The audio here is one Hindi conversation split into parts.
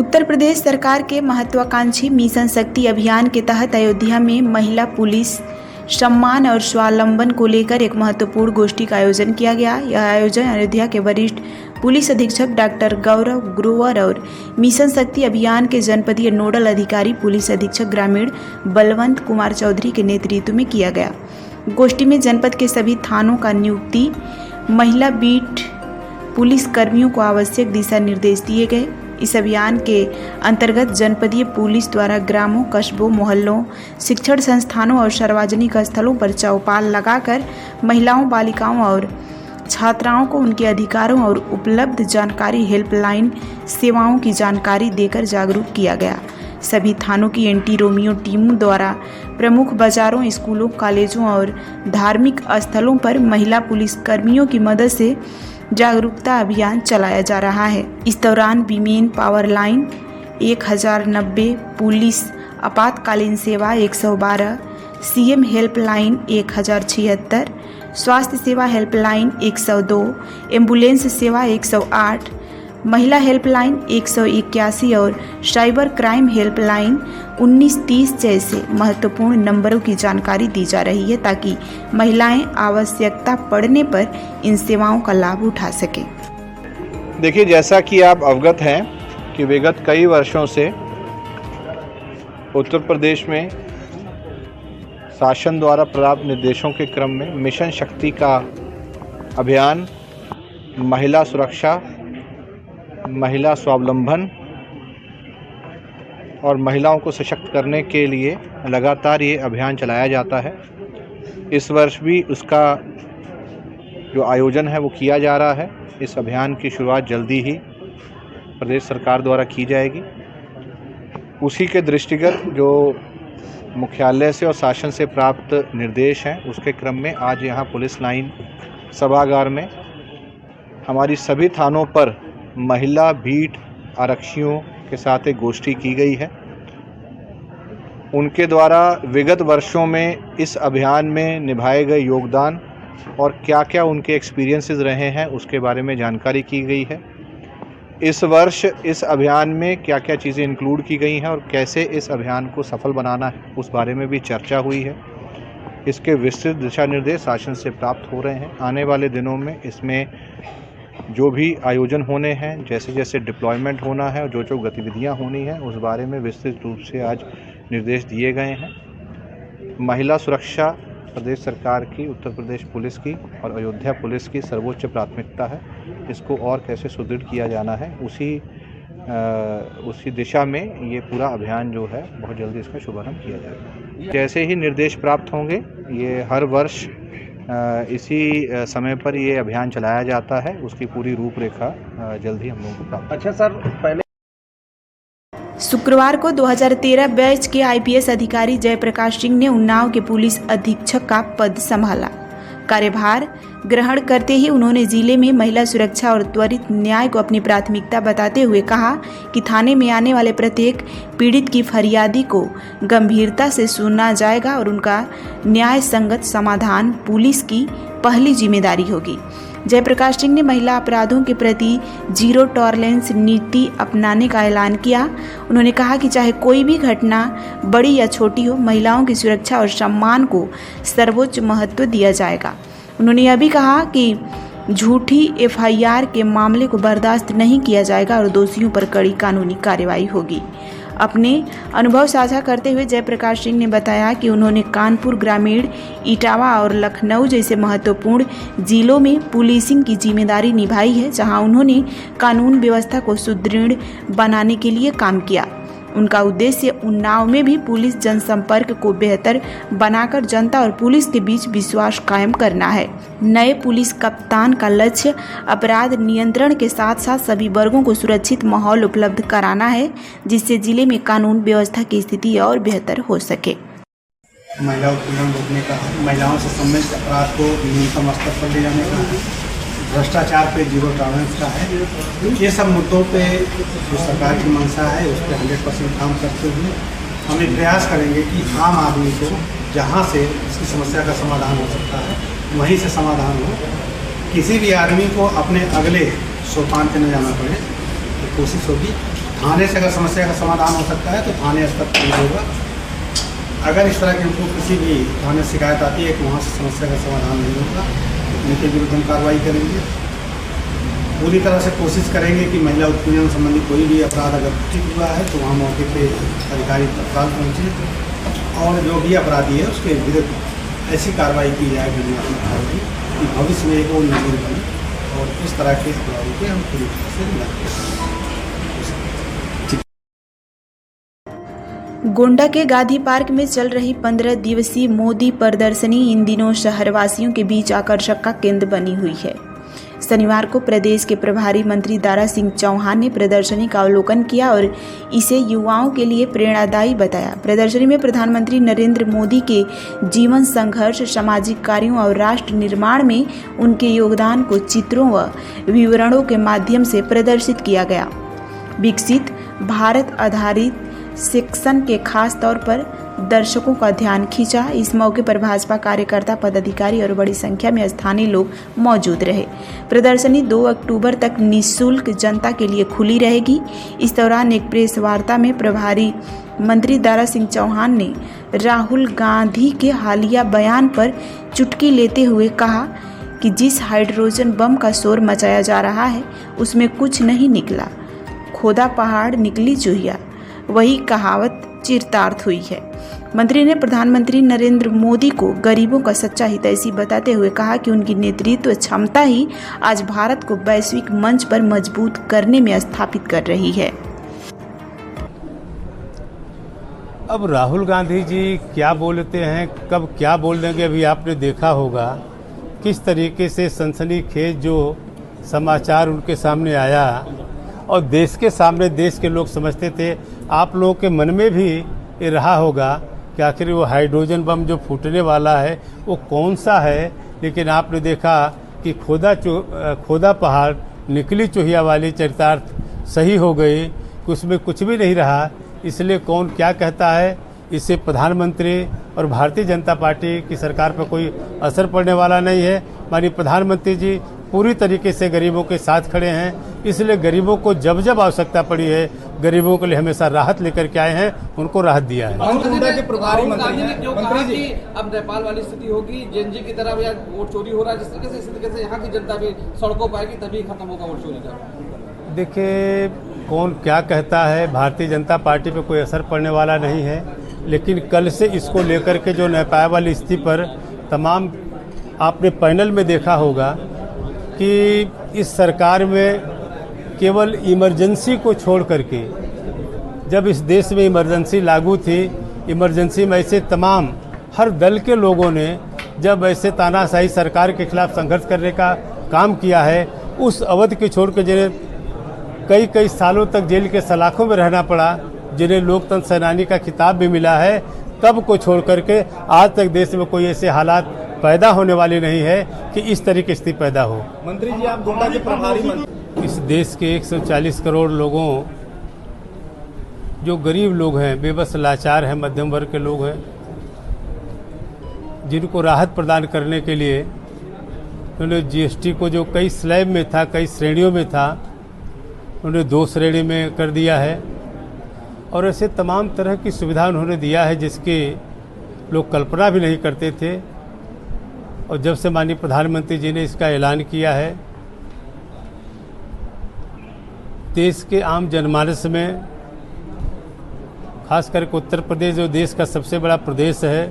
उत्तर प्रदेश सरकार के महत्वाकांक्षी मिशन शक्ति अभियान के तहत अयोध्या में महिला पुलिस सम्मान और स्वावलंबन को लेकर एक महत्वपूर्ण गोष्ठी का आयोजन किया गया। यह आयोजन अयोध्या के वरिष्ठ पुलिस अधीक्षक डॉक्टर गौरव ग्रोवर और मिशन शक्ति अभियान के जनपदीय नोडल अधिकारी पुलिस अधीक्षक ग्रामीण बलवंत कुमार चौधरी के नेतृत्व में किया गया। गोष्ठी में जनपद के सभी थानों का नियुक्ति, महिला बीट पुलिस कर्मियों को आवश्यक दिशा निर्देश दिए गए। इस अभियान के अंतर्गत जनपदीय पुलिस द्वारा ग्रामों, कस्बों, मोहल्लों, शिक्षण संस्थानों और सार्वजनिक स्थलों पर चौपाल लगाकर महिलाओं, बालिकाओं और छात्राओं को उनके अधिकारों और उपलब्ध जानकारी हेल्पलाइन सेवाओं की जानकारी देकर जागरूक किया गया। सभी थानों की एंटी रोमियो टीमों द्वारा प्रमुख बाजारों, स्कूलों, कॉलेजों और धार्मिक स्थलों पर महिला पुलिस कर्मियों की मदद से जागरूकता अभियान चलाया जा रहा है। इस दौरान वीमेन पावर लाइन 1090, पुलिस आपातकालीन सेवा 112, सीएम हेल्पलाइन 1076, स्वास्थ्य सेवा हेल्पलाइन 102, एम्बुलेंस सेवा 108, महिला हेल्पलाइन 181 और साइबर क्राइम हेल्पलाइन 1930 जैसे महत्वपूर्ण नंबरों की जानकारी दी जा रही है ताकि महिलाएं आवश्यकता पड़ने पर इन सेवाओं का लाभ उठा सकें। देखिए, जैसा कि आप अवगत हैं कि विगत कई वर्षों से उत्तर प्रदेश में शासन द्वारा प्राप्त निर्देशों के क्रम में मिशन शक्ति का अभियान महिला सुरक्षा, महिला स्वावलंबन और महिलाओं को सशक्त करने के लिए लगातार ये अभियान चलाया जाता है। इस वर्ष भी उसका जो आयोजन है वो किया जा रहा है। इस अभियान की शुरुआत जल्दी ही प्रदेश सरकार द्वारा की जाएगी। उसी के दृष्टिगत जो मुख्यालय से और शासन से प्राप्त निर्देश हैं उसके क्रम में आज यहाँ पुलिस लाइन सभागार में हमारी सभी थानों पर महिला बीट आरक्षियों के साथ एक गोष्ठी की गई है। उनके द्वारा विगत वर्षों में इस अभियान में निभाए गए योगदान और क्या क्या उनके एक्सपीरियंसेस रहे हैं उसके बारे में जानकारी की गई है। इस वर्ष इस अभियान में क्या क्या चीज़ें इंक्लूड की गई हैं और कैसे इस अभियान को सफल बनाना है उस बारे में भी चर्चा हुई है। इसके विस्तृत दिशा निर्देश शासन से प्राप्त हो रहे हैं। आने वाले दिनों में इसमें जो भी आयोजन होने हैं, जैसे जैसे डिप्लॉयमेंट होना है और जो गतिविधियां होनी है उस बारे में विस्तृत रूप से आज निर्देश दिए गए हैं। महिला सुरक्षा प्रदेश सरकार की, उत्तर प्रदेश पुलिस की और अयोध्या पुलिस की सर्वोच्च प्राथमिकता है। इसको और कैसे सुदृढ़ किया जाना है उसी दिशा में ये पूरा अभियान जो है बहुत जल्दी इसका शुभारंभ किया जाएगा। जैसे ही निर्देश प्राप्त होंगे, ये हर वर्ष इसी समय पर ये अभियान चलाया जाता है। उसकी पूरी रूपरेखा जल्द ही हम लोगों को प्राप्त। अच्छा सर, पहले शुक्रवार को 2013 बैच के आईपीएस अधिकारी जयप्रकाश सिंह ने उन्नाव के पुलिस अधीक्षक का पद संभाला। कार्यभार ग्रहण करते ही उन्होंने जिले में महिला सुरक्षा और त्वरित न्याय को अपनी प्राथमिकता बताते हुए कहा कि थाने में आने वाले प्रत्येक पीड़ित की फरियादी को गंभीरता से सुना जाएगा और उनका न्याय संगत समाधान पुलिस की पहली जिम्मेदारी होगी। जयप्रकाश सिंह ने महिला अपराधों के प्रति जीरो टॉलरेंस नीति अपनाने का ऐलान किया। उन्होंने कहा कि चाहे कोई भी घटना बड़ी या छोटी हो, महिलाओं की सुरक्षा और सम्मान को सर्वोच्च महत्व दिया जाएगा। उन्होंने यह भी कहा कि झूठी एफआईआर के मामले को बर्दाश्त नहीं किया जाएगा और दोषियों पर कड़ी कानूनी कार्रवाई होगी। अपने अनुभव साझा करते हुए जयप्रकाश सिंह ने बताया कि उन्होंने कानपुर ग्रामीण, इटावा और लखनऊ जैसे महत्वपूर्ण जिलों में पुलिसिंग की जिम्मेदारी निभाई है, जहां उन्होंने कानून व्यवस्था को सुदृढ़ बनाने के लिए काम किया। उनका उद्देश्य उन्नाव में भी पुलिस जनसंपर्क को बेहतर बनाकर जनता और पुलिस के बीच विश्वास कायम करना है। नए पुलिस कप्तान का लक्ष्य अपराध नियंत्रण के साथ साथ सभी वर्गों को सुरक्षित माहौल उपलब्ध कराना है, जिससे जिले में कानून व्यवस्था की स्थिति और बेहतर हो सके। महिला उत्पीड़न रोकने का, महिलाओं से संबंधित अपराध को न्यूनतम स्तर पर ले जाने का, भ्रष्टाचार पे जीरो टॉलरेंस का है। ये सब मुद्दों पे जो सरकार की मंशा है उस पर 100% काम करते हुए हम एक प्रयास करेंगे कि आम आदमी को जहाँ से इसकी समस्या का समाधान हो सकता है वहीं से समाधान हो। किसी भी आदमी को अपने अगले सोपान पे न जाना पड़े, तो कोशिश होगी थाने से अगर समस्या का समाधान हो सकता है तो थाने स्तर पर ही होगा। अगर इस तरह की हमको किसी भी थाने शिकायत आती है कि वहाँ से समस्या का समाधान नहीं होगा तो उनके विरुद्ध हम कार्रवाई करेंगे। पूरी तरह से कोशिश करेंगे कि महिला उत्पीड़न संबंधी कोई भी अपराध अगर घटित हुआ है तो वहाँ मौके पे अधिकारी तत्काल पहुँचे और जो भी अपराधी है उसके विरुद्ध ऐसी कार्रवाई की जाए कार्रवाई कि भविष्य में एक और नजर बने और इस तरह के अपराधों के हम पूरी तरह से नियंत्रण। गोंडा के गांधी पार्क में चल रही 15 दिवसीय मोदी प्रदर्शनी इन दिनों शहरवासियों के बीच आकर्षक का केंद्र बनी हुई है। शनिवार को प्रदेश के प्रभारी मंत्री दारा सिंह चौहान ने प्रदर्शनी का अवलोकन किया और इसे युवाओं के लिए प्रेरणादायी बताया। प्रदर्शनी में प्रधानमंत्री नरेंद्र मोदी के जीवन संघर्ष, सामाजिक कार्यों और राष्ट्र निर्माण में उनके योगदान को चित्रों व विवरणों के माध्यम से प्रदर्शित किया गया। विकसित भारत आधारित सेक्शन के खास तौर पर दर्शकों का ध्यान खींचा। इस मौके पर भाजपा कार्यकर्ता, पदाधिकारी और बड़ी संख्या में स्थानीय लोग मौजूद रहे। प्रदर्शनी 2 अक्टूबर तक निःशुल्क जनता के लिए खुली रहेगी। इस दौरान एक प्रेस वार्ता में प्रभारी मंत्री दारा सिंह चौहान ने राहुल गांधी के हालिया बयान पर चुटकी लेते हुए कहा कि जिस हाइड्रोजन बम का शोर मचाया जा रहा है उसमें कुछ नहीं निकला, खोदा पहाड़ निकली चूहिया। वही कहावत चरितार्थ हुई है। मंत्री ने प्रधानमंत्री नरेंद्र मोदी को गरीबों का सच्चा हितैषी बताते हुए कहा कि उनकी नेतृत्व क्षमता ही आज भारत को वैश्विक मंच पर मजबूत करने में स्थापित कर रही है। अब राहुल गांधी जी क्या बोलते हैं, कब क्या बोल देंगे, अभी आपने देखा होगा किस तरीके से सनसनीखेज जो समाचार उनके सामने आया और देश के सामने देश के लोग समझते थे। आप लोगों के मन में भी ये रहा होगा कि आखिर वो हाइड्रोजन बम जो फूटने वाला है वो कौन सा है, लेकिन आपने देखा कि खोदा पहाड़ निकली चूहिया वाली चरितार्थ सही हो गई कि उसमें कुछ भी नहीं रहा। इसलिए कौन क्या कहता है, इससे प्रधानमंत्री और भारतीय जनता पार्टी की सरकार पर कोई असर पड़ने वाला नहीं है। माननीय प्रधानमंत्री जी पूरी तरीके से गरीबों के साथ खड़े हैं, इसलिए गरीबों को जब जब आवश्यकता पड़ी है गरीबों के लिए हमेशा राहत लेकर के आए हैं, उनको राहत दिया है। के प्रभारी मंत्री ने जो कहा कि अब नेपाल वाली स्थिति होगी, जेएनजी की तरह या वोट चोरी हो रहा है, जिस तरीके से इस तरीके से यहाँ की जनता भी सड़कों पर आएगी तभी खत्म होगा वोट चोरी का। देखिए कौन क्या कहता है, भारतीय जनता पार्टी पे कोई असर पड़ने वाला नहीं है, लेकिन कल से इसको लेकर के जो नेपाल वाली स्थिति पर तमाम आपने पैनल में देखा होगा कि इस सरकार में केवल इमरजेंसी को छोड़ करके, जब इस देश में इमरजेंसी लागू थी, इमरजेंसी में ऐसे तमाम हर दल के लोगों ने जब ऐसे तानाशाही सरकार के खिलाफ संघर्ष करने का काम किया है, उस अवधि के छोड़ के जिन्हें कई सालों तक जेल के सलाखों में रहना पड़ा, जिन्हें लोकतंत्र सेनानी का खिताब भी मिला है, तब को छोड़ करके आज तक देश में कोई ऐसे हालात पैदा होने वाली नहीं है कि इस तरह की स्थिति पैदा हो। मंत्री जी, आप गोंडा के प्रभारी मंत्री, इस देश के 140 करोड़ लोगों, जो गरीब लोग हैं, बेबस लाचार हैं, मध्यम वर्ग के लोग हैं, जिनको राहत प्रदान करने के लिए उन्होंने जीएसटी को जो कई स्लैब में था, कई श्रेणियों में था, उन्होंने 2 श्रेणी में कर दिया है और ऐसे तमाम तरह की सुविधा उन्होंने दिया है जिसकी लोग कल्पना भी नहीं करते थे। और जब से माननीय प्रधानमंत्री जी ने इसका ऐलान किया है, देश के आम जनमानस में, खास करके उत्तर प्रदेश जो देश का सबसे बड़ा प्रदेश है,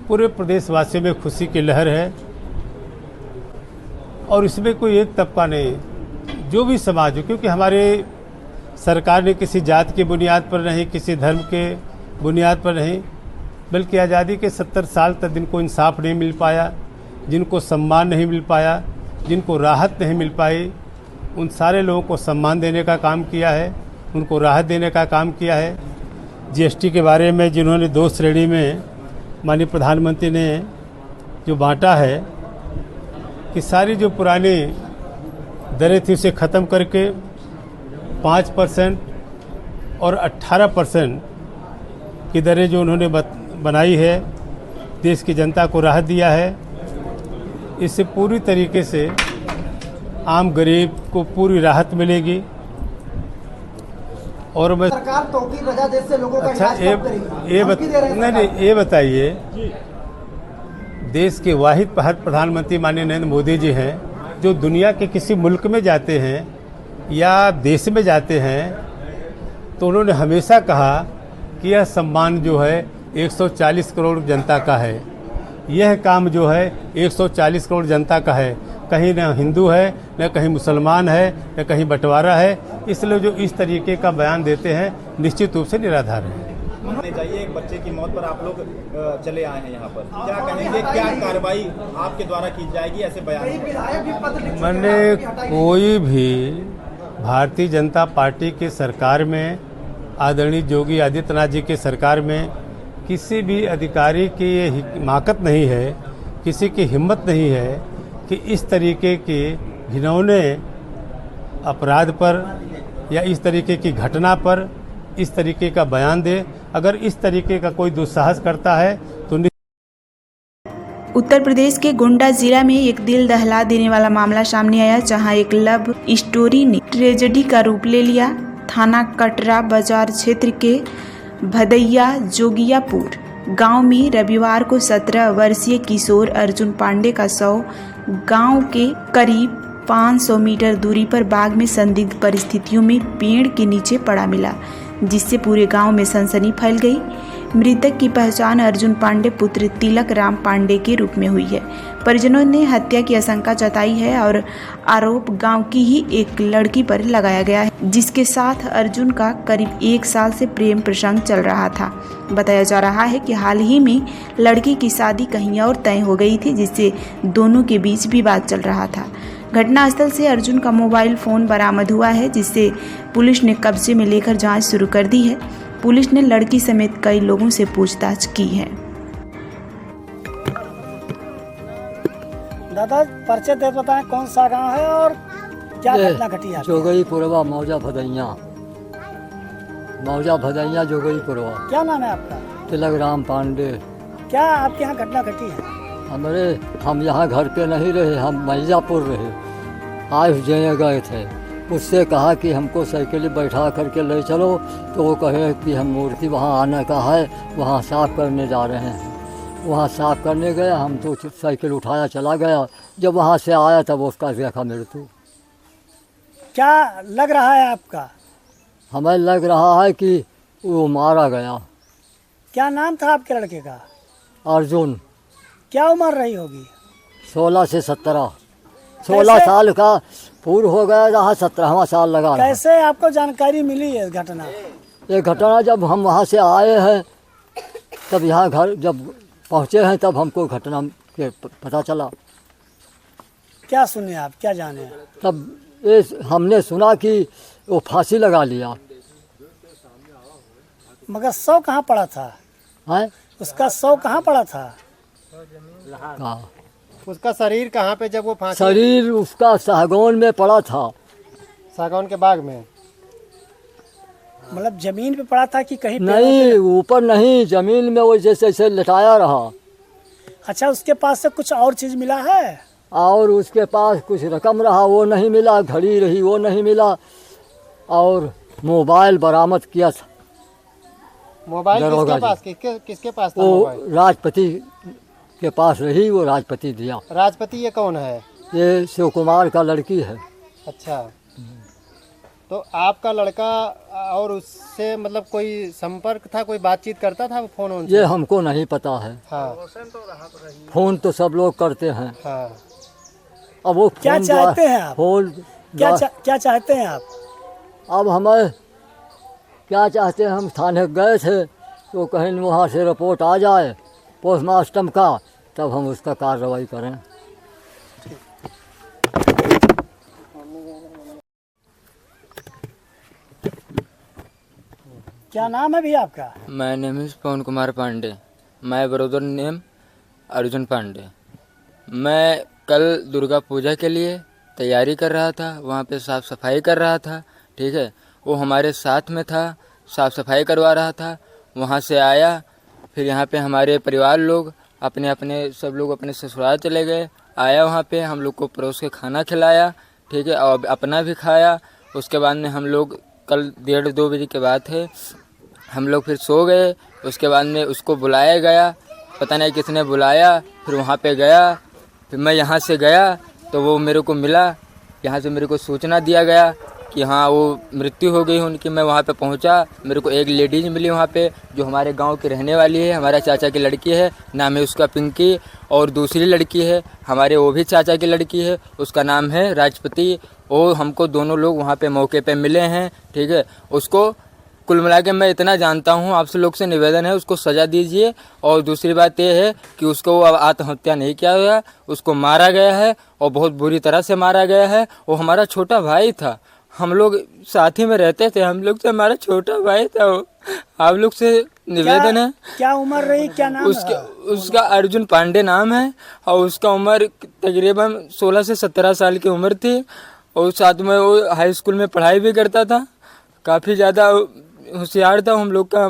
पूरे प्रदेशवासियों में खुशी की लहर है। और इसमें कोई एक तबका नहीं, जो भी समाज हो, क्योंकि हमारे सरकार ने किसी जात की बुनियाद पर नहीं, किसी धर्म के बुनियाद पर नहीं, बल्कि आज़ादी के 70 साल तक जिनको इंसाफ नहीं मिल पाया, जिनको सम्मान नहीं मिल पाया, जिनको राहत नहीं मिल पाई, उन सारे लोगों को सम्मान देने का काम किया है, उनको राहत देने का काम किया है। जीएसटी के बारे में जिन्होंने 2 श्रेणी में माननीय प्रधानमंत्री ने जो बांटा है कि सारी जो पुरानी दरें थी उसे ख़त्म करके 5% और 18% की दरें जो उन्होंने बनाई है, देश की जनता को राहत दिया है। इससे पूरी तरीके से आम गरीब को पूरी राहत मिलेगी। और मैं सरकार तौकीर रजादेश से लोगों का अच्छा इलाज कब करेगी? नहीं ये बताइए, देश के वाहिद प्रधानमंत्री माननीय नरेंद्र मोदी जी हैं, जो दुनिया के किसी मुल्क में जाते हैं या देश में जाते हैं तो उन्होंने हमेशा कहा कि यह सम्मान जो है 140 करोड़ जनता का है। यह काम जो है 140 करोड़ जनता का है, कहीं न हिंदू है, न कहीं मुसलमान है, न कहीं बंटवारा है। इसलिए जो इस तरीके का बयान देते हैं निश्चित रूप से निराधार है। मानने चाहिए एक बच्चे की मौत पर आप लोग चले आए हैं यहाँ पर, क्या कहेंगे, क्या कार्रवाई आपके द्वारा की जाएगी ऐसे बयान? मैंने कोई भी भारतीय जनता पार्टी की सरकार में, आदरणीय योगी आदित्यनाथ जी की सरकार में किसी भी अधिकारी की ये हिमाकत नहीं है, किसी की हिम्मत नहीं है कि इस तरीके के घिनौने अपराध पर या इस तरीके की घटना पर इस तरीके का बयान दे। अगर इस तरीके का कोई दुस्साहस करता है तो उत्तर प्रदेश के गोंडा जिला में एक दिल दहला देने वाला मामला सामने आया, जहां एक लव स्टोरी ने ट्रेजेडी का रूप ले लिया। थाना कटरा बाजार क्षेत्र के भदैया जोगियापुर गांव में रविवार को 17 वर्षीय किशोर अर्जुन पांडे का शव गांव के करीब 500 मीटर दूरी पर बाग में संदिग्ध परिस्थितियों में पेड़ के नीचे पड़ा मिला, जिससे पूरे गांव में सनसनी फैल गई। मृतक की पहचान अर्जुन पांडे पुत्र तिलक राम पांडे के रूप में हुई है। परिजनों ने हत्या की आशंका जताई है और आरोप गांव की ही एक लड़की पर लगाया गया है, जिसके साथ अर्जुन का करीब 1 साल से प्रेम प्रसंग चल रहा था। बताया जा रहा है कि हाल ही में लड़की की शादी कहीं और तय हो गई थी, जिससे दोनों के बीच विवाद चल रहा था। घटनास्थल से अर्जुन का मोबाइल फ़ोन बरामद हुआ है, जिससे पुलिस ने कब्जे में लेकर जांच शुरू कर दी है। पुलिस ने लड़की समेत कई लोगों से पूछताछ की है। दादा परिचय दे बताएं, कौन सा गांव है और क्या घटना घटी है? जोगईपुरवा मौजा भदैया जोगईपुरवा। क्या नाम है आपका? तिलक राम पांडे। क्या आपके यहाँ घटना घटी है? हम यहाँ घर पे नहीं रहे, हम मिर्जापुर रहे, आज जने गए थे। उससे कहा कि हमको साइकिल बैठा करके ले चलो, तो वो कहे कि हम मूर्ति वहाँ आने का है, वहाँ साफ़ करने जा रहे हैं। वहाँ साफ़ करने गया, हम तो साइकिल उठाया चला गया। जब वहाँ से आया तब उसका देखा मृत्यु। क्या लग रहा है आपका? हमें लग रहा है कि वो मारा गया। क्या नाम था आपके लड़के का? अर्जुन। क्या उम्र रही होगी? 16 से 17। 16 साल का पूर्ण हो गया रहा, 17वां साल लगा। कैसे आपको जानकारी मिली है घटना? ये घटना जब हम वहाँ से आए हैं, तब यहाँ घर जब पहुँचे हैं, तब हमको घटना के पता चला। क्या सुने आप, क्या जाने? तब ये हमने सुना कि वो फांसी लगा लिया। मगर शव कहाँ पड़ा था? है उसका शव कहाँ पड़ा था? कहाँ? उसका शरीर कहाँ पे, जब वो फांसी? शरीर उसका सागौन में पड़ा था। सागौन के बाग में? मतलब जमीन पे पड़ा था कि कहीं? नहीं, ऊपर नहीं, जमीन में वो जैसे लटाया रहा। अच्छा, उसके पास से कुछ और चीज मिला है? और उसके पास कुछ रकम रहा, वो नहीं मिला। घड़ी रही, वो नहीं मिला। और मोबाइल बरामद किया था। मोबाइल किसके पास? किसके पास था वो मोबाइल? राजपति के पास रही, वो राजपति दिया। राजपति ये कौन है? ये शिव कुमार का लड़की है। अच्छा, तो आपका लड़का और उससे मतलब कोई संपर्क था, कोई बातचीत करता था फोन उनसे? ये हमको नहीं पता है। हाँ। फोन तो सब लोग करते हैं। हाँ। अब वो क्या चाहते हैं आप? फोन क्या चाहते हैं आप? अब हमें क्या चाहते हैं, हम थाने गए थे तो कहीं वहाँ से रिपोर्ट आ जाए पोस्टमार्टम का, तब हम उसका कार्रवाई करें। क्या नाम है भैया आपका? My name is Pavan Kumar Pandey. My brother name Arjun Pandey. मैं कल दुर्गा पूजा के लिए तैयारी कर रहा था, वहाँ पे साफ़ सफाई कर रहा था। ठीक है, वो हमारे साथ में था, साफ़ सफाई करवा रहा था। वहाँ से आया, फिर यहाँ पे हमारे परिवार लोग अपने सब लोग अपने ससुराल चले गए। आया वहाँ पे हम लोग को परोस के खाना खिलाया। ठीक है, और अपना भी खाया। उसके बाद में हम लोग कल 1:30-2 बजे की बात है। हम लोग फिर सो गए। उसके बाद में उसको बुलाया गया, पता नहीं किसने बुलाया, फिर वहाँ पे गया। फिर मैं यहाँ से गया तो वो मेरे को मिला, यहाँ से मेरे को सूचना दिया गया कि हाँ वो मृत्यु हो गई उनकी। मैं वहाँ पे पहुँचा, मेरे को एक लेडीज मिली वहाँ पे जो हमारे गांव की रहने वाली है, हमारा चाचा की लड़की है, नाम है उसका पिंकी। और दूसरी लड़की है हमारे, वो भी चाचा की लड़की है, उसका नाम है राजपति। और हमको दोनों लोग वहाँ पे मौके पे मिले हैं, ठीक है। उसको कुल मिला के मैं इतना जानता हूँ, आपसे लोग से निवेदन है उसको सज़ा दीजिए। और दूसरी बात ये है कि उसको अब आत्महत्या नहीं किया गया, उसको मारा गया है और बहुत बुरी तरह से मारा गया है। वो हमारा छोटा भाई था, हम लोग साथ ही में रहते थे, हम लोग से हमारा छोटा भाई था वो। आप लोग से निवेदन है। क्या उम्र रही, क्या नाम उसका अर्जुन पांडे नाम है और उसका उम्र तकरीबन 16 से 17 साल की उम्र थी। और साथ में वो हाई स्कूल में पढ़ाई भी करता था, काफ़ी ज़्यादा होशियार था। हम लोग का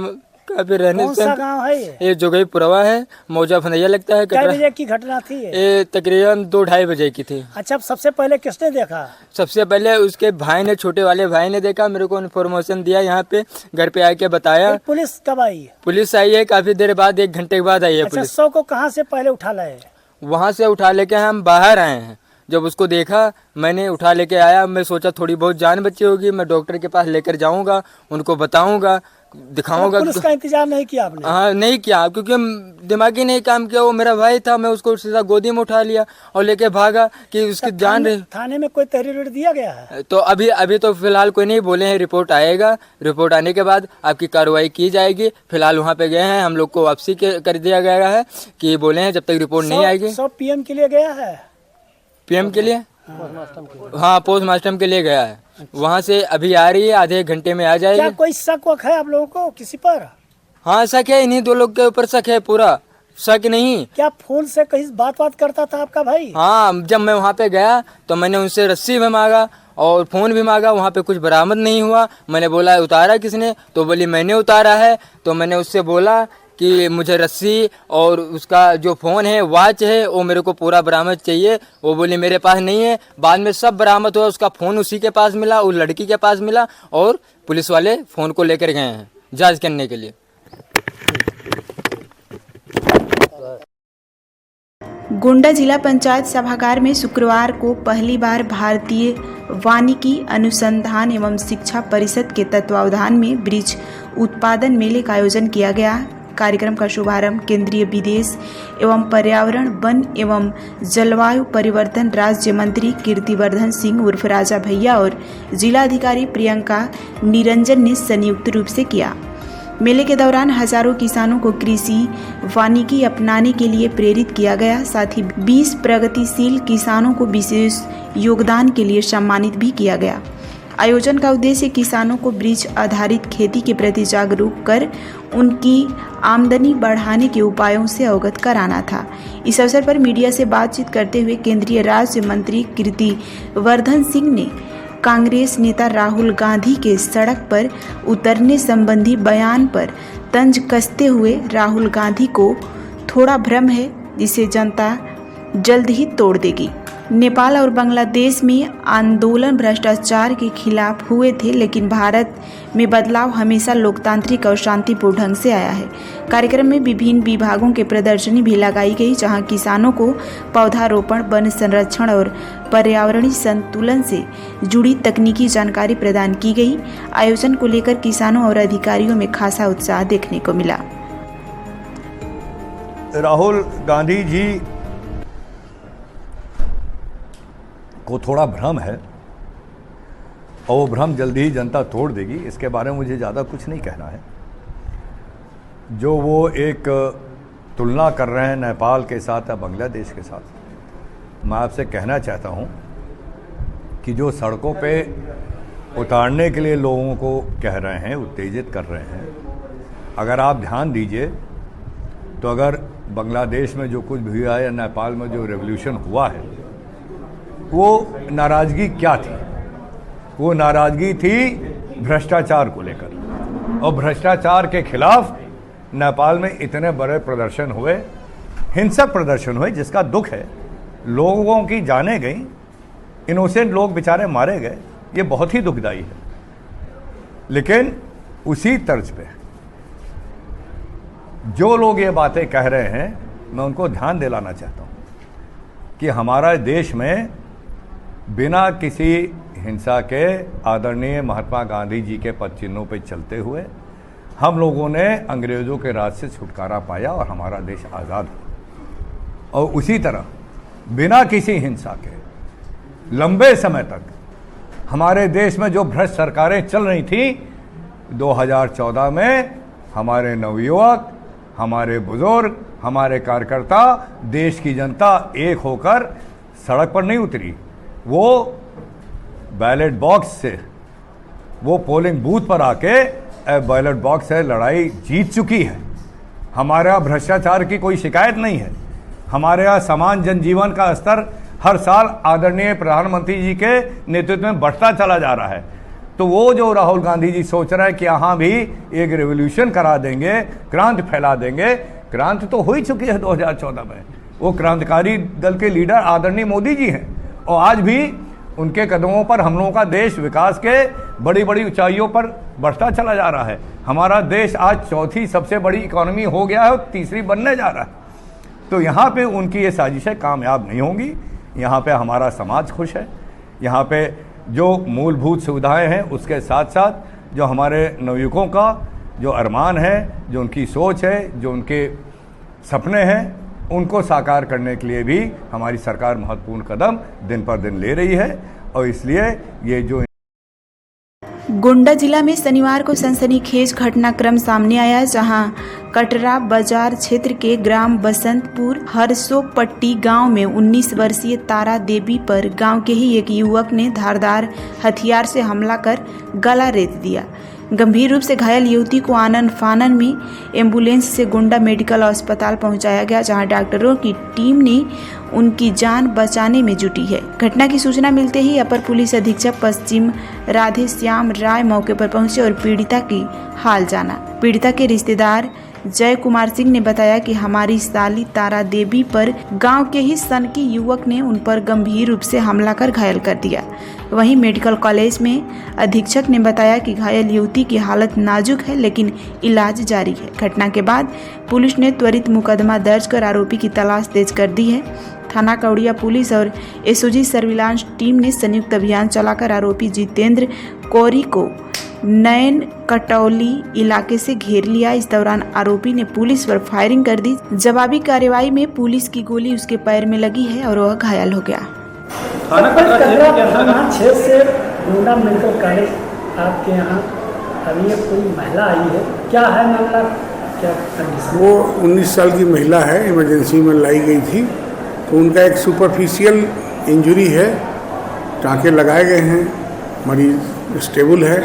काफ़ी रहने कौन सा गांव है ये जोगईपुरवा है, मौजा फंदैया लगता है। कितने बजे की घटना थी ये तकरीबन 2-2:30 बजे की थी। अच्छा, सबसे पहले किसने देखा? सबसे पहले उसके भाई ने, छोटे वाले भाई ने देखा, मेरे को इन्फॉर्मेशन दिया, यहाँ पे घर पे आके बताया। पुलिस कब आई? पुलिस आई है काफ़ी देर बाद, 1 घंटे के बाद आई है पुलिस। शव को कहाँ से पहले उठा लाए? वहाँ से उठा लेके हम बाहर आए हैं। जब उसको देखा मैंने, उठा लेके आया, मैं सोचा थोड़ी बहुत जान बची होगी, मैं डॉक्टर के पास लेकर जाऊंगा, उनको बताऊंगा, दिखाऊंगा। पुलिस का इंतजार नहीं किया आपने? हाँ नहीं किया, क्योंकि दिमागी नहीं काम किया। वो मेरा भाई था, मैं उसको सीधा गोदी में उठा लिया और लेके भागा कि उसकी जान रही। थाने में कोई तहरीर दिया गया है? तो अभी तो फिलहाल कोई नहीं बोले हैं, रिपोर्ट आएगा, रिपोर्ट आने के बाद आपकी कार्रवाई की जाएगी। फिलहाल वहाँ पे गए हैं, हम लोग को वापसी कर दिया गया है कि बोले हैं जब तक रिपोर्ट नहीं आएगी। सब पीएम के लिए गया है? पीएम के लिए? हाँ, पोस्टमार्टम के लिए गया है। वहाँ से अभी आ रही है, आधे घंटे में आ जाएगी। क्या कोई शक वक है आप लोगों को किसी पर? हाँ शक है, इन्हीं 2 लोग के ऊपर शक है, पूरा शक नहीं। क्या फोन से कहीं बात करता था आपका भाई? हाँ, जब मैं वहाँ पे गया तो मैंने उनसे रस्सी भी मांगा और फ़ोन भी मांगा, वहाँ पे कुछ बरामद नहीं हुआ। मैंने बोला उतारा किसने, तो बोली मैंने उतारा है। तो मैंने उससे बोला कि मुझे रस्सी और उसका जो फ़ोन है, वॉच है, वो मेरे को पूरा बरामद चाहिए। वो बोली मेरे पास नहीं है। बाद में सब बरामद हुआ, उसका फ़ोन उसी के पास मिला, उस लड़की के पास मिला और पुलिस वाले फ़ोन को लेकर गए हैं जांच करने के लिए। गोंडा जिला पंचायत सभागार में शुक्रवार को पहली बार भारतीय वानिकी अनुसंधान एवं शिक्षा परिषद के तत्वावधान में वृक्ष उत्पादन मेले का आयोजन किया गया। कार्यक्रम का शुभारंभ केंद्रीय विदेश एवं पर्यावरण, वन एवं जलवायु परिवर्तन राज्य मंत्री कीर्तिवर्धन सिंह उर्फ राजा भैया और जिलाधिकारी प्रियंका निरंजन ने संयुक्त रूप से किया। मेले के दौरान हजारों किसानों को कृषि वानिकी अपनाने के लिए प्रेरित किया गया। साथ ही 20 प्रगतिशील किसानों को विशेष योगदान के लिए सम्मानित भी किया गया। आयोजन का उद्देश्य किसानों को वृक्ष आधारित खेती के प्रति जागरूक कर उनकी आमदनी बढ़ाने के उपायों से अवगत कराना था। इस अवसर पर मीडिया से बातचीत करते हुए केंद्रीय राज्य मंत्री कीर्तिवर्धन सिंह ने कांग्रेस नेता राहुल गांधी के सड़क पर उतरने संबंधी बयान पर तंज कसते हुए राहुल गांधी को थोड़ा भ्रम है, जिसे जनता जल्द ही तोड़ देगी। नेपाल और बांग्लादेश में आंदोलन भ्रष्टाचार के खिलाफ हुए थे, लेकिन भारत में बदलाव हमेशा लोकतांत्रिक और शांतिपूर्ण ढंग से आया है। कार्यक्रम में विभिन्न विभागों के प्रदर्शनी भी लगाई गई, जहां किसानों को पौधारोपण, वन संरक्षण और पर्यावरणीय संतुलन से जुड़ी तकनीकी जानकारी प्रदान की गई। आयोजन को लेकर किसानों और अधिकारियों में खासा उत्साह देखने को मिला। राहुल गांधी जी को थोड़ा भ्रम है और वो भ्रम जल्दी ही जनता तोड़ देगी। इसके बारे में मुझे ज़्यादा कुछ नहीं कहना है। जो वो एक तुलना कर रहे हैं नेपाल के साथ या बांग्लादेश के साथ, मैं आपसे कहना चाहता हूँ कि जो सड़कों पे उतारने के लिए लोगों को कह रहे हैं, उत्तेजित कर रहे हैं, अगर आप ध्यान दीजिए तो अगर बांग्लादेश में जो कुछ भी हुआ है या नेपाल में जो रेवोल्यूशन हुआ है, वो नाराज़गी क्या थी? वो नाराज़गी थी भ्रष्टाचार को लेकर, और भ्रष्टाचार के खिलाफ नेपाल में इतने बड़े प्रदर्शन हुए, हिंसक प्रदर्शन हुए, जिसका दुख है। लोगों की जानें गई, इनोसेंट लोग बेचारे मारे गए, ये बहुत ही दुखदाई है। लेकिन उसी तर्ज पे जो लोग ये बातें कह रहे हैं, मैं उनको ध्यान दिलाना चाहता हूँ कि हमारा देश में बिना किसी हिंसा के आदरणीय महात्मा गांधी जी के पद चिन्हों पर चलते हुए हम लोगों ने अंग्रेज़ों के राज से छुटकारा पाया और हमारा देश आज़ाद हुआ। और उसी तरह बिना किसी हिंसा के लंबे समय तक हमारे देश में जो भ्रष्ट सरकारें चल रही थी, 2014 में हमारे नवयुवक, हमारे बुजुर्ग, हमारे कार्यकर्ता, देश की जनता एक होकर सड़क पर नहीं उतरी। वो बैलेट बॉक्स से, वो पोलिंग बूथ पर आके बैलेट बॉक्स से लड़ाई जीत चुकी है। हमारे यहाँ भ्रष्टाचार की कोई शिकायत नहीं है। हमारे यहाँ समान जनजीवन का स्तर हर साल आदरणीय प्रधानमंत्री जी के नेतृत्व में बढ़ता चला जा रहा है। तो वो जो राहुल गांधी जी सोच रहे हैं कि यहाँ भी एक रेवोल्यूशन करा देंगे, क्रांति फैला देंगे, क्रांति तो हो ही चुकी है 2014 में। वो क्रांतिकारी दल के लीडर आदरणीय मोदी जी हैं और आज भी उनके कदमों पर हम लोगों का देश विकास के बड़ी बड़ी ऊंचाइयों पर बढ़ता चला जा रहा है। हमारा देश आज चौथी सबसे बड़ी इकोनॉमी हो गया है और तीसरी बनने जा रहा है। तो यहाँ पे उनकी ये साजिशें कामयाब नहीं होंगी। यहाँ पे हमारा समाज खुश है। यहाँ पे जो मूलभूत सुविधाएं हैं उसके साथ साथ जो हमारे नवयुवकों का जो अरमान है, जो उनकी सोच है, जो उनके सपने हैं, उनको साकार करने के लिए भी हमारी सरकार महत्वपूर्ण कदम दिन पर दिन ले रही है। और इसलिए ये जो गोंडा जिला में शनिवार को सनसनीखेज घटनाक्रम सामने आया, जहां कटरा बाजार क्षेत्र के ग्राम बसंतपुर हरसोपट्टी गांव में 19 वर्षीय तारा देवी पर गांव के ही एक युवक ने धारदार हथियार से हमला कर गला रेत दिया। गंभीर रूप से घायल युवती को आनन फानन में एम्बुलेंस से गोंडा मेडिकल अस्पताल पहुंचाया गया, जहां डॉक्टरों की टीम ने उनकी जान बचाने में जुटी है। घटना की सूचना मिलते ही अपर पुलिस अधीक्षक पश्चिम राधे श्याम राय मौके पर पहुंचे और पीड़िता की हाल जाना। पीड़िता के रिश्तेदार जय कुमार सिंह ने बताया कि हमारी साली तारा देवी पर गांव के ही सनकी युवक ने उन पर गंभीर रूप से हमला कर घायल कर दिया। वहीं मेडिकल कॉलेज में अधीक्षक ने बताया कि घायल युवती की हालत नाजुक है, लेकिन इलाज जारी है। घटना के बाद पुलिस ने त्वरित मुकदमा दर्ज कर आरोपी की तलाश तेज कर दी है। थाना कौड़िया पुलिस और एसओजी सर्विलांस टीम ने संयुक्त अभियान चलाकर आरोपी जितेंद्र कौरी को नयन कटौली इलाके से घेर लिया। इस दौरान आरोपी ने पुलिस पर फायरिंग कर दी। जवाबी कार्रवाई में पुलिस की गोली उसके पैर में लगी है और वह घायल हो गया। थाना 6 से गोंडा मेडिकल कॉलेज आपके यहाँ अभी कोई महिला आई है, क्या है मामला, क्या कंडीशन? वो 19 साल की महिला है, इमरजेंसी में लाई गई थी। तो उनका एक सुपरफिशियल इंजरी है, टाँके लगाए गए हैं, मरीज स्टेबल है,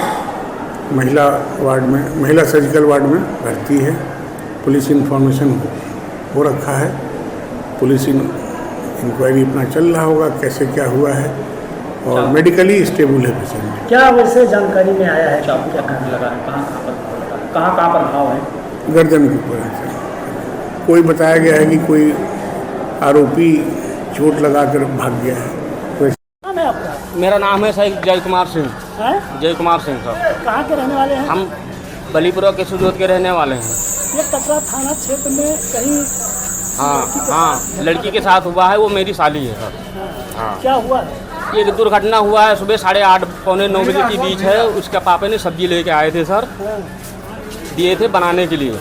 महिला वार्ड में, महिला सर्जिकल वार्ड में भर्ती है। पुलिस इन्फॉर्मेशन हो रखा है, पुलिस इंक्वायरी अपना चल रहा होगा कैसे क्या हुआ है, और मेडिकली स्टेबल है पेशेंट। क्या वैसे जानकारी में आया है क्या लगा है, कहाँ पर घाव है? गर्दन के ऊपर है। कोई बताया गया है कि कोई आरोपी चोट लगाकर भाग गया है। मेरा नाम है सर जय कुमार सिंह। जय कुमार सिंह सर। कहाँ के रहने वाले हैं? हम बलीपुरा के सुजोत के रहने वाले हैं। ये कटरा थाना क्षेत्र में कहीं हाँ लड़की के साथ हुआ है, वो मेरी साली है सर। हाँ क्या हुआ है? ये दुर्घटना हुआ है सुबह 8:30 पौने 9 बजे के बीच है। उसके पापा ने सब्जी लेके आए थे सर, दिए थे बनाने के लिए,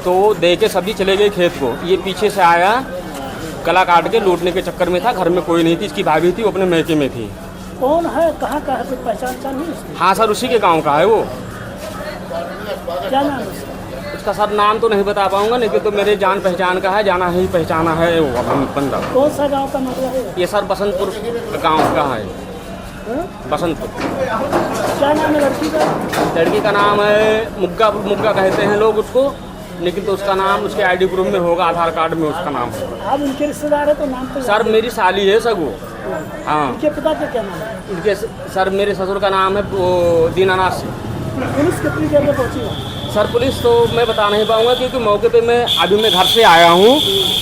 तो दे के सब्जी चले गए खेत को। ये पीछे से आया, गला काट के लूटने के चक्कर में था। घर में कोई नहीं थी, इसकी भाभी थी, वो अपने मैके में थी। कौन है, कहाँ का है, कोई पहचान नहीं? हाँ सर, उसी के गांव का है वो। क्या नाम है उसका? सर नाम तो नहीं बता पाऊंगा, लेकिन तो मेरे जान पहचान का है, जाना ही पहचाना है वो बंदा। कौन सा गांव का मतलब है? ये सर बसंतपुर गांव का है। बसंतपुर। क्या नाम है लड़की का? लड़की का नाम है मुग्गा, मुग्गा कहते हैं लोग उसको, लेकिन तो उसका नाम उसके आईडी प्रूफ में होगा, आधार कार्ड में उसका नाम है। आप उनके रिश्तेदार है तो नाम तो? सर मेरी साली है सर वो। हाँ। उनके पिता का क्या नाम है? उनके सर मेरे ससुर का नाम है दीनानाथ सिंह। पुलिस कितनी देर में पहुंची? सर पुलिस तो मैं बता नहीं पाऊंगा क्योंकि मौके पे मैं घर से आया हूँ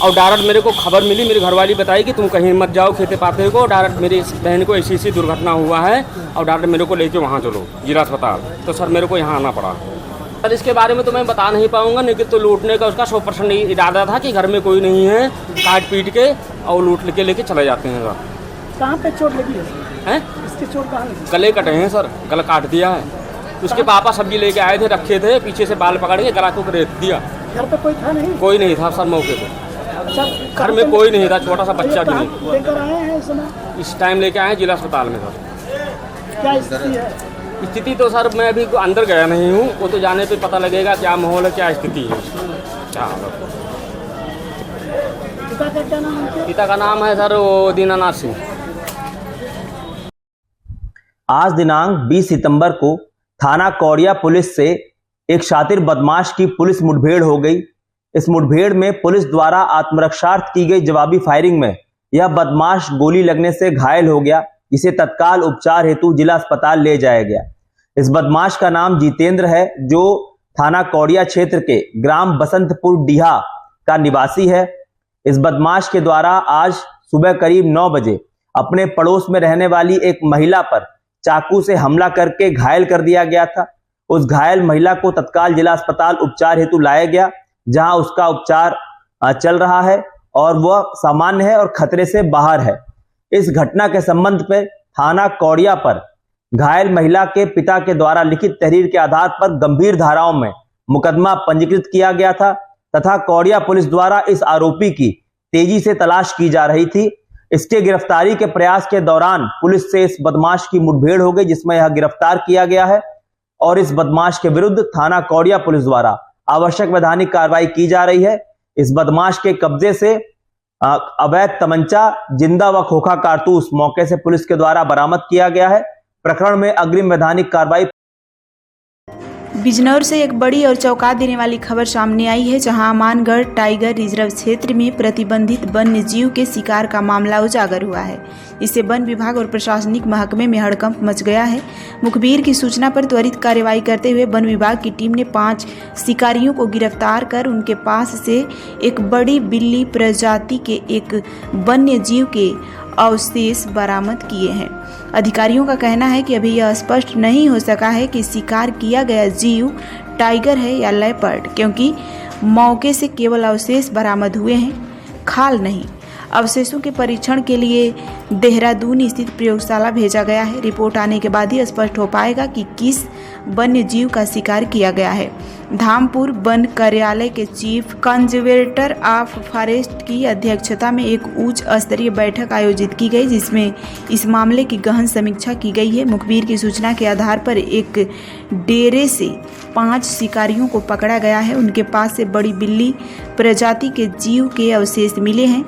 और डायरेक्ट मेरे को खबर मिली, मेरी घरवाली बताई कि तुम कहीं मत जाओ खेते पाते को। डायरेक्ट मेरी बहन को ऐसी दुर्घटना हुआ है और डायरेक्ट मेरे को लेके वहाँ चलो जिला अस्पताल। तो सर मेरे को यहाँ आना पड़ा। सर इसके बारे में तो मैं बता नहीं पाऊंगा, लेकिन तो लूटने का उसका 100% इरादा था कि घर में कोई नहीं है, काट पीट के और लूट के लेके चले जाते हैं। सर कहाँ पे चोट लगी है? इसकी चोट कहाँ लगी? गले कटे हैं सर, गला काट दिया है। उसके पापा सब्जी लेके आए थे, रखे थे, पीछे से बाल पकड़ के गला को रेत दिया। घर पे कोई था नहीं? कोई नहीं था सर मौके पे। घर में कोई नहीं था, छोटा सा बच्चा भी नहीं। लेकर आए हैं इस समय? इस टाइम लेके आए हैं जिला अस्पताल में सर। क्या स्थिति है? स्थिति तो सर मैं अभी अंदर गया नहीं हूँ, वो तो जाने पे पता लगेगा क्या माहौल है, क्या स्थिति है, क्या। पिता का क्या नाम है? पिता का नाम है सर वो दीनानाथ सिंह। आज दिनांक 20 सितंबर को थाना कौड़िया पुलिस से एक शातिर बदमाश की पुलिस मुठभेड़ हो गई। इस मुठभेड़ में पुलिस द्वारा आत्मरक्षार्थ की गई जवाबी फायरिंग में यह बदमाश गोली लगने से घायल हो गया, जिसे तत्काल उपचार हेतु जिला अस्पताल ले जाया गया। इस बदमाश का नाम जितेंद्र है, जो थाना कौड़िया क्षेत्र के ग्राम बसंतपुर डीहा का निवासी है। इस बदमाश के द्वारा आज सुबह करीब 9 बजे अपने पड़ोस में रहने वाली एक महिला पर चाकू से हमला करके घायल कर दिया गया था। उस घायल महिला को तत्काल जिला अस्पताल उपचार हेतु लाया गया, जहां उसका उपचार चल रहा है और वह सामान्य है और खतरे से बाहर है। इस घटना के संबंध में थाना कौड़िया पर घायल महिला के पिता के द्वारा लिखित तहरीर के आधार पर गंभीर धाराओं में मुकदमा पंजीकृत किया गया था तथा कौड़िया पुलिस द्वारा इस आरोपी की तेजी से तलाश की जा रही थी। इसके गिरफ्तारी के प्रयास के दौरान पुलिस से इस बदमाश की मुठभेड़ हो गई, जिसमें यह गिरफ्तार किया गया है और इस बदमाश के विरुद्ध थाना कौड़िया पुलिस द्वारा आवश्यक वैधानिक कार्रवाई की जा रही है। इस बदमाश के कब्जे से अवैध तमंचा, जिंदा व खोखा कारतूस मौके से पुलिस के द्वारा बरामद किया गया है। प्रकरण में अग्रिम वैधानिक कार्रवाई। बिजनौर से एक बड़ी और चौंका देने वाली खबर सामने आई है, जहां अमानगढ़ टाइगर रिजर्व क्षेत्र में प्रतिबंधित वन्य जीव के शिकार का मामला उजागर हुआ है। इससे वन विभाग और प्रशासनिक महकमे में हड़कंप मच गया है। मुखबिर की सूचना पर त्वरित कार्रवाई करते हुए वन विभाग की टीम ने 5 शिकारियों को गिरफ्तार कर उनके पास से एक बड़ी बिल्ली प्रजाति के एक वन्य जीव के अवशेष बरामद किए हैं। अधिकारियों का कहना है कि अभी यह स्पष्ट नहीं हो सका है कि शिकार किया गया जीव टाइगर है या लेपर्ड, क्योंकि मौके से केवल अवशेष बरामद हुए हैं, खाल नहीं। अवशेषों के परीक्षण के लिए देहरादून स्थित प्रयोगशाला भेजा गया है। रिपोर्ट आने के बाद ही स्पष्ट हो पाएगा कि किस वन्य जीव का शिकार किया गया है। धामपुर वन कार्यालय के चीफ कंजर्वेटर ऑफ फॉरेस्ट की अध्यक्षता में एक उच्च स्तरीय बैठक आयोजित की गई, जिसमें इस मामले की गहन समीक्षा की गई है। मुखबिर की सूचना के आधार पर एक डेरे से 5 शिकारियों को पकड़ा गया है। उनके पास से बड़ी बिल्ली प्रजाति के जीव के अवशेष मिले हैं।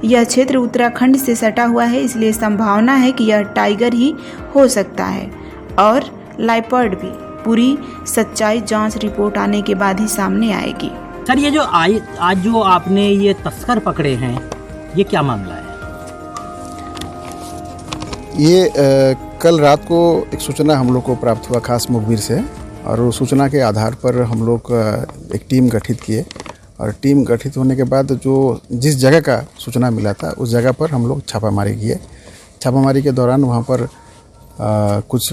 यह क्षेत्र उत्तराखंड से सटा हुआ है, इसलिए संभावना है कि यह टाइगर ही हो सकता है और लेपर्ड भी। पूरी सच्चाई जांच रिपोर्ट आने के बाद ही सामने आएगी। सर ये जो आज जो आपने ये तस्कर पकड़े हैं, ये क्या मामला है? ये कल रात को एक सूचना हम लोग को प्राप्त हुआ खास मुखबिर से, और उस सूचना के आधार पर हम लोग एक टीम गठित किए और टीम गठित होने के बाद जो जिस जगह का सूचना मिला था उस जगह पर हम लोग छापामारी किए। छापामारी के दौरान वहाँ पर कुछ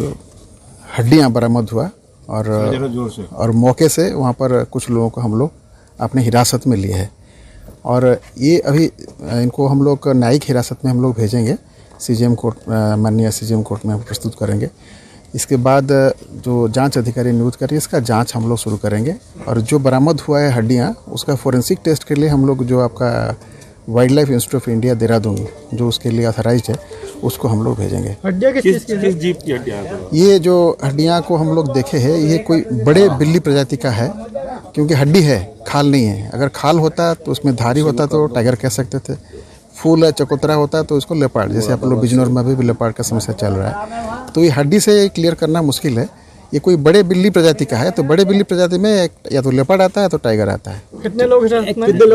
हड्डियाँ बरामद हुआ और मौके से वहाँ पर कुछ लोगों को हम लोग अपने हिरासत में लिए हैं और ये अभी इनको हम लोग न्यायिक हिरासत में हम लोग भेजेंगे, सीजीएम कोर्ट, माननीय सीजीएम कोर्ट में हम प्रस्तुत करेंगे। इसके बाद जो जांच अधिकारी नियुक्त करेंगे इसका जांच हम लोग शुरू करेंगे और जो बरामद हुआ है हड्डियाँ उसका फोरेंसिक टेस्ट के लिए हम लोग जो आपका wild life institute of India Dehradun जो उसके लिए ऑथराइज्ड है उसको हम लोग भेजेंगे। हड्डियाँ किस जीव की हड्डियाँ? ये जो हड्डियाँ को हम लोग देखे हैं ये कोई बड़े बिल्ली प्रजाति का है, क्योंकि हड्डी है, खाल नहीं है। अगर खाल होता तो उसमें धारी होता तो टाइगर कह सकते थे, फूल चकोतरा होता तो उसको लेपर्ड, जैसे आप लोग बिजनौर में भी लेपर्ड का समस्या चल रहा है। तो ये हड्डी से क्लियर करना मुश्किल है। ये कोई बड़े बिल्ली प्रजाति का है, तो बड़े बिल्ली प्रजाति में या तो लेपर्ड आता है तो टाइगर आता है। कितने लोग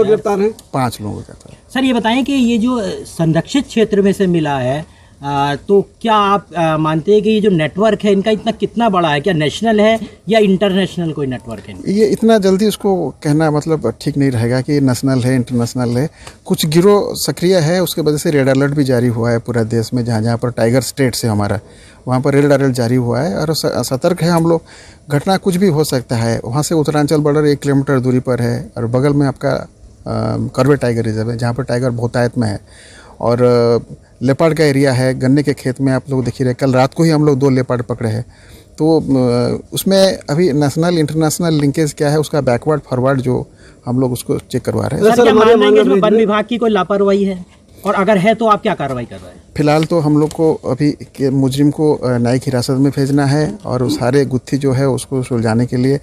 गिरफ्तार हैं? 5 लोग गिरफ्तार हैं। सर ये बताएं कि ये जो संरक्षित क्षेत्र में से मिला है, तो क्या आप मानते हैं कि ये जो नेटवर्क है इनका इतना कितना बड़ा है, क्या नेशनल है या इंटरनेशनल कोई नेटवर्क है? ये इतना जल्दी उसको कहना मतलब ठीक नहीं रहेगा कि नेशनल है इंटरनेशनल है। कुछ गिरोह सक्रिय है, उसके वजह से रेड अलर्ट भी जारी हुआ है पूरा देश में। जहाँ जहाँ पर टाइगर स्टेट से हमारा वहाँ पर रेड अलर्ट जारी हुआ है और सतर्क है हम लोग। घटना कुछ भी हो सकता है। वहाँ से उत्तरांचल बॉर्डर 1 किलोमीटर दूरी पर है और बगल में आपका करवे टाइगर रिजर्व है जहाँ पर टाइगर बहुतायत में है और लेपर्ड का एरिया है। गन्ने के खेत में आप लोग देख ही रहे, कल रात को ही हम लोग 2 लेपर्ड पकड़े हैं। तो उसमें अभी नेशनल इंटरनेशनल लिंकेज क्या है उसका बैकवर्ड फॉरवर्ड जो हम लोग उसको चेक करवा रहे हैं। सर, क्या मान रहे हैं कि इसमें वन विभाग की कोई लापरवाही है और अगर है तो आप क्या कार्रवाई कर रहे हैं? फिलहाल तो हम लोग को अभी मुजरिम को न्यायिक हिरासत में भेजना है और सारे गुत्थी जो है उसको सुलझाने के लिए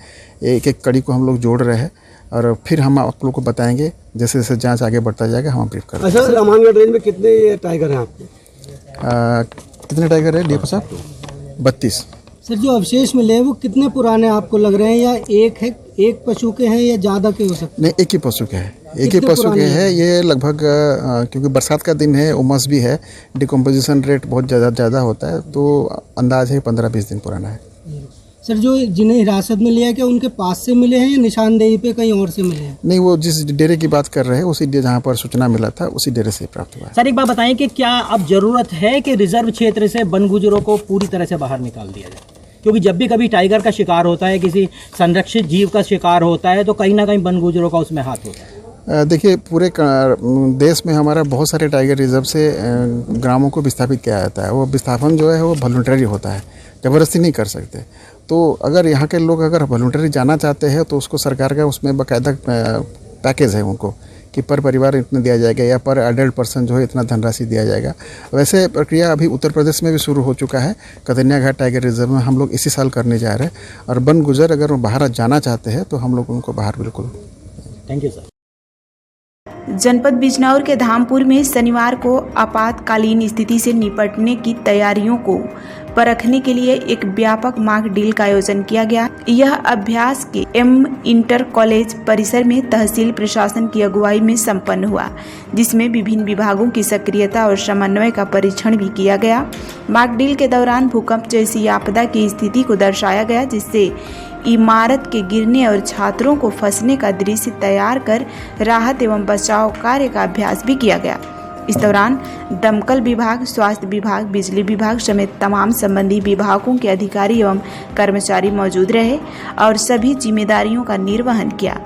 एक एक कड़ी को हम लोग जोड़ रहे हैं और फिर हम आप लोग को बताएंगे जैसे जैसे जांच आगे बढ़ता जाएगा हम ब्रीफ करेंगे। अच्छा, रामानगढ़ रेंज में कितने टाइगर हैं आपके? कितने टाइगर है डीएफओ साहब? 32। सर, जो अवशेष मिले हैं वो कितने पुराने आपको लग रहे हैं या एक पशु के हैं या ज़्यादा के हो सकते हैं? नहीं, एक ही पशु के हैं, एक ही पशु के हैं। ये लगभग क्योंकि बरसात का दिन है, उमस भी है, डिकम्पोजिशन रेट बहुत ज़्यादा होता है, तो अंदाज है 15-20 दिन पुराना है। सर, जो जिन्हें हिरासत में लिया क्या उनके पास से मिले हैं या निशानदेही पे कहीं और से मिले हैं? नहीं, वो जिस डेरे की बात कर रहे हैं उसी जहाँ पर सूचना मिला था उसी डेरे से प्राप्त हुआ है। सर, एक बात बताएं कि क्या अब जरूरत है कि रिजर्व क्षेत्र से वन गुजरों को पूरी तरह से बाहर निकाल दिया जाए? क्योंकि जब भी कभी टाइगर का शिकार होता है, किसी संरक्षित जीव का शिकार होता है, तो कहीं ना कहीं वन गुजरों का उसमें हाथ होता है। देखिए, पूरे देश में हमारा बहुत सारे टाइगर रिजर्व से ग्रामों को विस्थापित किया जाता है। वो विस्थापन जो है वो वॉलंटरी होता है, ज़बरदस्ती नहीं कर सकते। तो अगर यहाँ के लोग अगर वॉलंटरी जाना चाहते हैं तो उसको सरकार का उसमें बाकायदा पैकेज है उनको कि पर परिवार इतना दिया जाएगा या पर एडल्ट पर्सन जो है इतना धनराशि दिया जाएगा। वैसे प्रक्रिया अभी उत्तर प्रदेश में भी शुरू हो चुका है। कदनिया घाट टाइगर रिजर्व में हम लोग इसी साल करने जा रहे हैं और वन गुजर अगर वो बाहर जाना चाहते हैं तो हम लोग उनको बाहर बिल्कुल। Thank you sir. जनपद बिजनौर के धामपुर में शनिवार को आपातकालीन स्थिति से निपटने की तैयारियों को परखने के लिए एक व्यापक मॉक ड्रिल का आयोजन किया गया। यह अभ्यास के इंटर कॉलेज परिसर में तहसील प्रशासन की अगुवाई में संपन्न हुआ, जिसमें विभिन्न विभागों की सक्रियता और समन्वय का परीक्षण भी किया गया। मॉक ड्रिल के दौरान भूकंप जैसी आपदा की स्थिति को दर्शाया गया, जिससे इमारत के गिरने और छात्रों को फंसने का दृश्य तैयार कर राहत एवं बचाव कार्य का अभ्यास भी किया गया। इस दौरान दमकल विभाग, स्वास्थ्य विभाग, बिजली विभाग समेत तमाम संबंधित विभागों के अधिकारी एवं कर्मचारी मौजूद रहे और सभी जिम्मेदारियों का निर्वहन किया।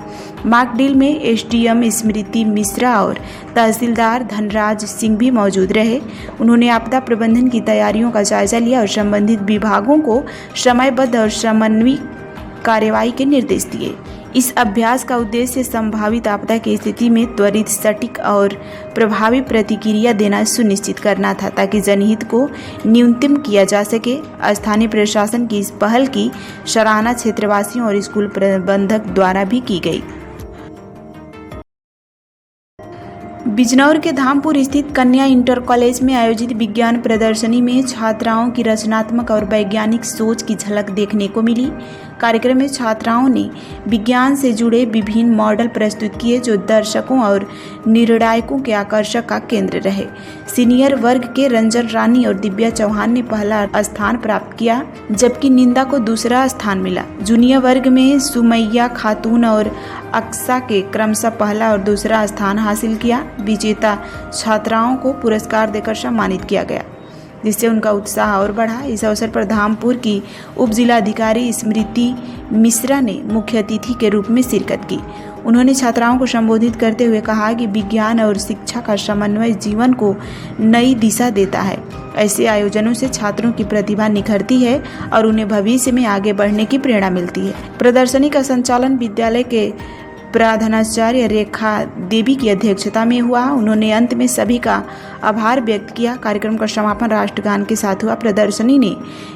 मॉक ड्रिल में एसडीएम स्मृति मिश्रा और तहसीलदार धनराज सिंह भी मौजूद रहे। उन्होंने आपदा प्रबंधन की तैयारियों का जायजा लिया और संबंधित विभागों को समयबद्ध और समन्वित कार्यवाही के निर्देश दिए। इस अभ्यास का उद्देश्य संभावित आपदा की स्थिति में त्वरित, सटीक और प्रभावी प्रतिक्रिया देना सुनिश्चित करना था, ताकि जनहित को न्यूनतम किया जा सके। स्थानीय प्रशासन की इस पहल की सराहना क्षेत्रवासियों और स्कूल प्रबंधक द्वारा भी की गई। बिजनौर के धामपुर स्थित कन्या इंटर कॉलेज में आयोजित विज्ञान प्रदर्शनी में छात्राओं की रचनात्मक और वैज्ञानिक सोच की झलक देखने को मिली। कार्यक्रम में छात्राओं ने विज्ञान से जुड़े विभिन्न मॉडल प्रस्तुत किए, जो दर्शकों और निर्णायकों के आकर्षण का केंद्र रहे। सीनियर वर्ग के रंजन रानी और दिव्या चौहान ने पहला स्थान प्राप्त किया, जबकि निंदा को दूसरा स्थान मिला। जूनियर वर्ग में सुमैया खातून और अक्सा के क्रमशः पहला और दूसरा स्थान हासिल किया। विजेता छात्राओं को पुरस्कार देकर सम्मानित किया गया, जिससे उनका उत्साह और बढ़ा। इस अवसर पर धामपुर की उप जिलाधिकारी स्मृति मिश्रा ने मुख्य अतिथि के रूप में शिरकत की। उन्होंने छात्राओं को संबोधित करते हुए कहा कि विज्ञान और शिक्षा का समन्वय जीवन को नई दिशा देता है। ऐसे आयोजनों से छात्रों की प्रतिभा निखरती है और उन्हें भविष्य में आगे बढ़ने की प्रेरणा मिलती है। प्रदर्शनी का संचालन विद्यालय के प्रधानाचार्य रेखा देवी की अध्यक्षता में हुआ। उन्होंने अंत में सभी का आभार व्यक्त किया। कार्यक्रम का समापन राष्ट्रगान के साथ हुआ। प्रदर्शनी ने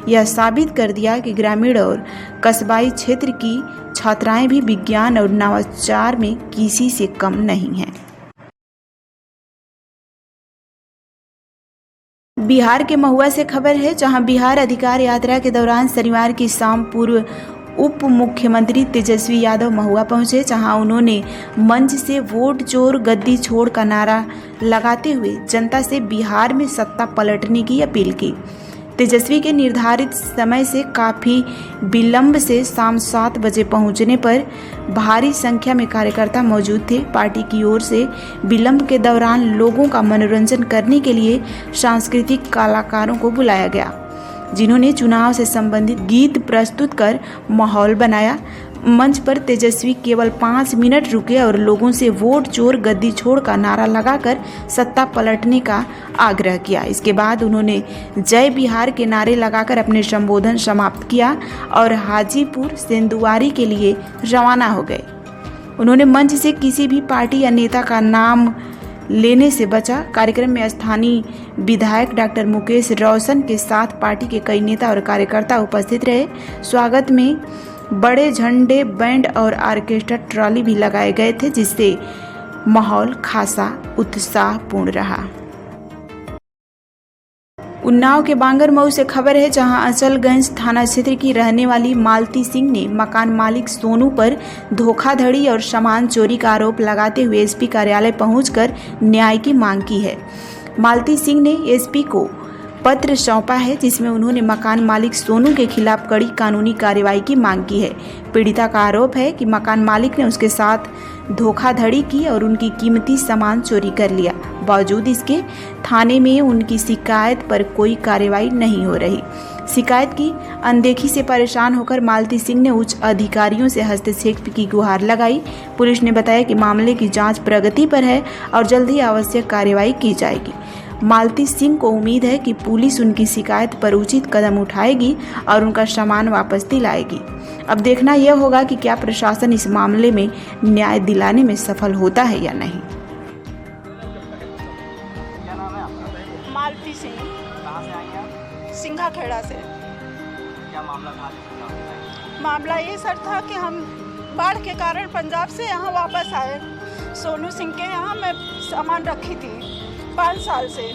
यह साबित कर दिया कि ग्रामीण और कस्बाई क्षेत्र की छात्राएं भी विज्ञान और नवाचार में किसी से कम नहीं हैं। बिहार के महुआ से खबर है, जहां बिहार अधिकार यात्रा के दौरान शनिवार की शाम पूर्व उप मुख्यमंत्री तेजस्वी यादव महुआ पहुंचे, जहां उन्होंने मंच से वोट चोर गद्दी छोड़ का नारा लगाते हुए जनता से बिहार में सत्ता पलटने की अपील की। तेजस्वी के निर्धारित समय से काफ़ी विलंब से शाम 7 बजे पहुंचने पर भारी संख्या में कार्यकर्ता मौजूद थे। पार्टी की ओर से विलंब के दौरान लोगों का मनोरंजन करने के लिए सांस्कृतिक कलाकारों को बुलाया गया, जिन्होंने चुनाव से संबंधित गीत प्रस्तुत कर माहौल बनाया। मंच पर तेजस्वी केवल 5 मिनट रुके और लोगों से वोट चोर गद्दी छोड़ का नारा लगाकर सत्ता पलटने का आग्रह किया। इसके बाद उन्होंने जय बिहार के नारे लगाकर अपने संबोधन समाप्त किया और हाजीपुर सेंदुआरी के लिए रवाना हो गए। उन्होंने मंच से किसी भी पार्टी या नेता का नाम लेने से बचा। कार्यक्रम में स्थानीय विधायक डॉक्टर मुकेश रोशन के साथ पार्टी के कई नेता और कार्यकर्ता उपस्थित रहे। स्वागत में बड़े झंडे, बैंड और ऑर्केस्ट्रा ट्रॉली भी लगाए गए थे, जिससे माहौल खासा उत्साहपूर्ण रहा। उन्नाव के बांगरमऊ से खबर है, जहां अचलगंज थाना क्षेत्र की रहने वाली मालती सिंह ने मकान मालिक सोनू पर धोखाधड़ी और सामान चोरी का आरोप लगाते हुए एसपी कार्यालय पहुंचकर न्याय की मांग की है। मालती सिंह ने एसपी को पत्र सौंपा है, जिसमें उन्होंने मकान मालिक सोनू के खिलाफ कड़ी कानूनी कार्रवाई की मांग की है। पीड़िता का आरोप है कि मकान मालिक ने उसके साथ धोखाधड़ी की और उनकी कीमती सामान चोरी कर लिया। बावजूद इसके थाने में उनकी शिकायत पर कोई कार्रवाई नहीं हो रही। शिकायत की अनदेखी से परेशान होकर मालती सिंह ने उच्च अधिकारियों से हस्तक्षेप की गुहार लगाई। पुलिस ने बताया कि मामले की जांच प्रगति पर है और जल्द ही आवश्यक कार्रवाई की जाएगी। मालती सिंह को उम्मीद है कि पुलिस उनकी शिकायत पर उचित कदम उठाएगी और उनका सामान वापस दिलाएगी। अब देखना यह होगा कि क्या प्रशासन इस मामले में न्याय दिलाने में सफल होता है या नहीं। मालती सिंह। कहाँ से आई हैं? सिंघा खेड़ा से। क्या मामला था? मामला ये सर था कि हम बाढ़ के कारण पंजाब से यहाँ वापस आए। सोनू सिंह के यहाँ मैं सामान रखी थी 5 साल से।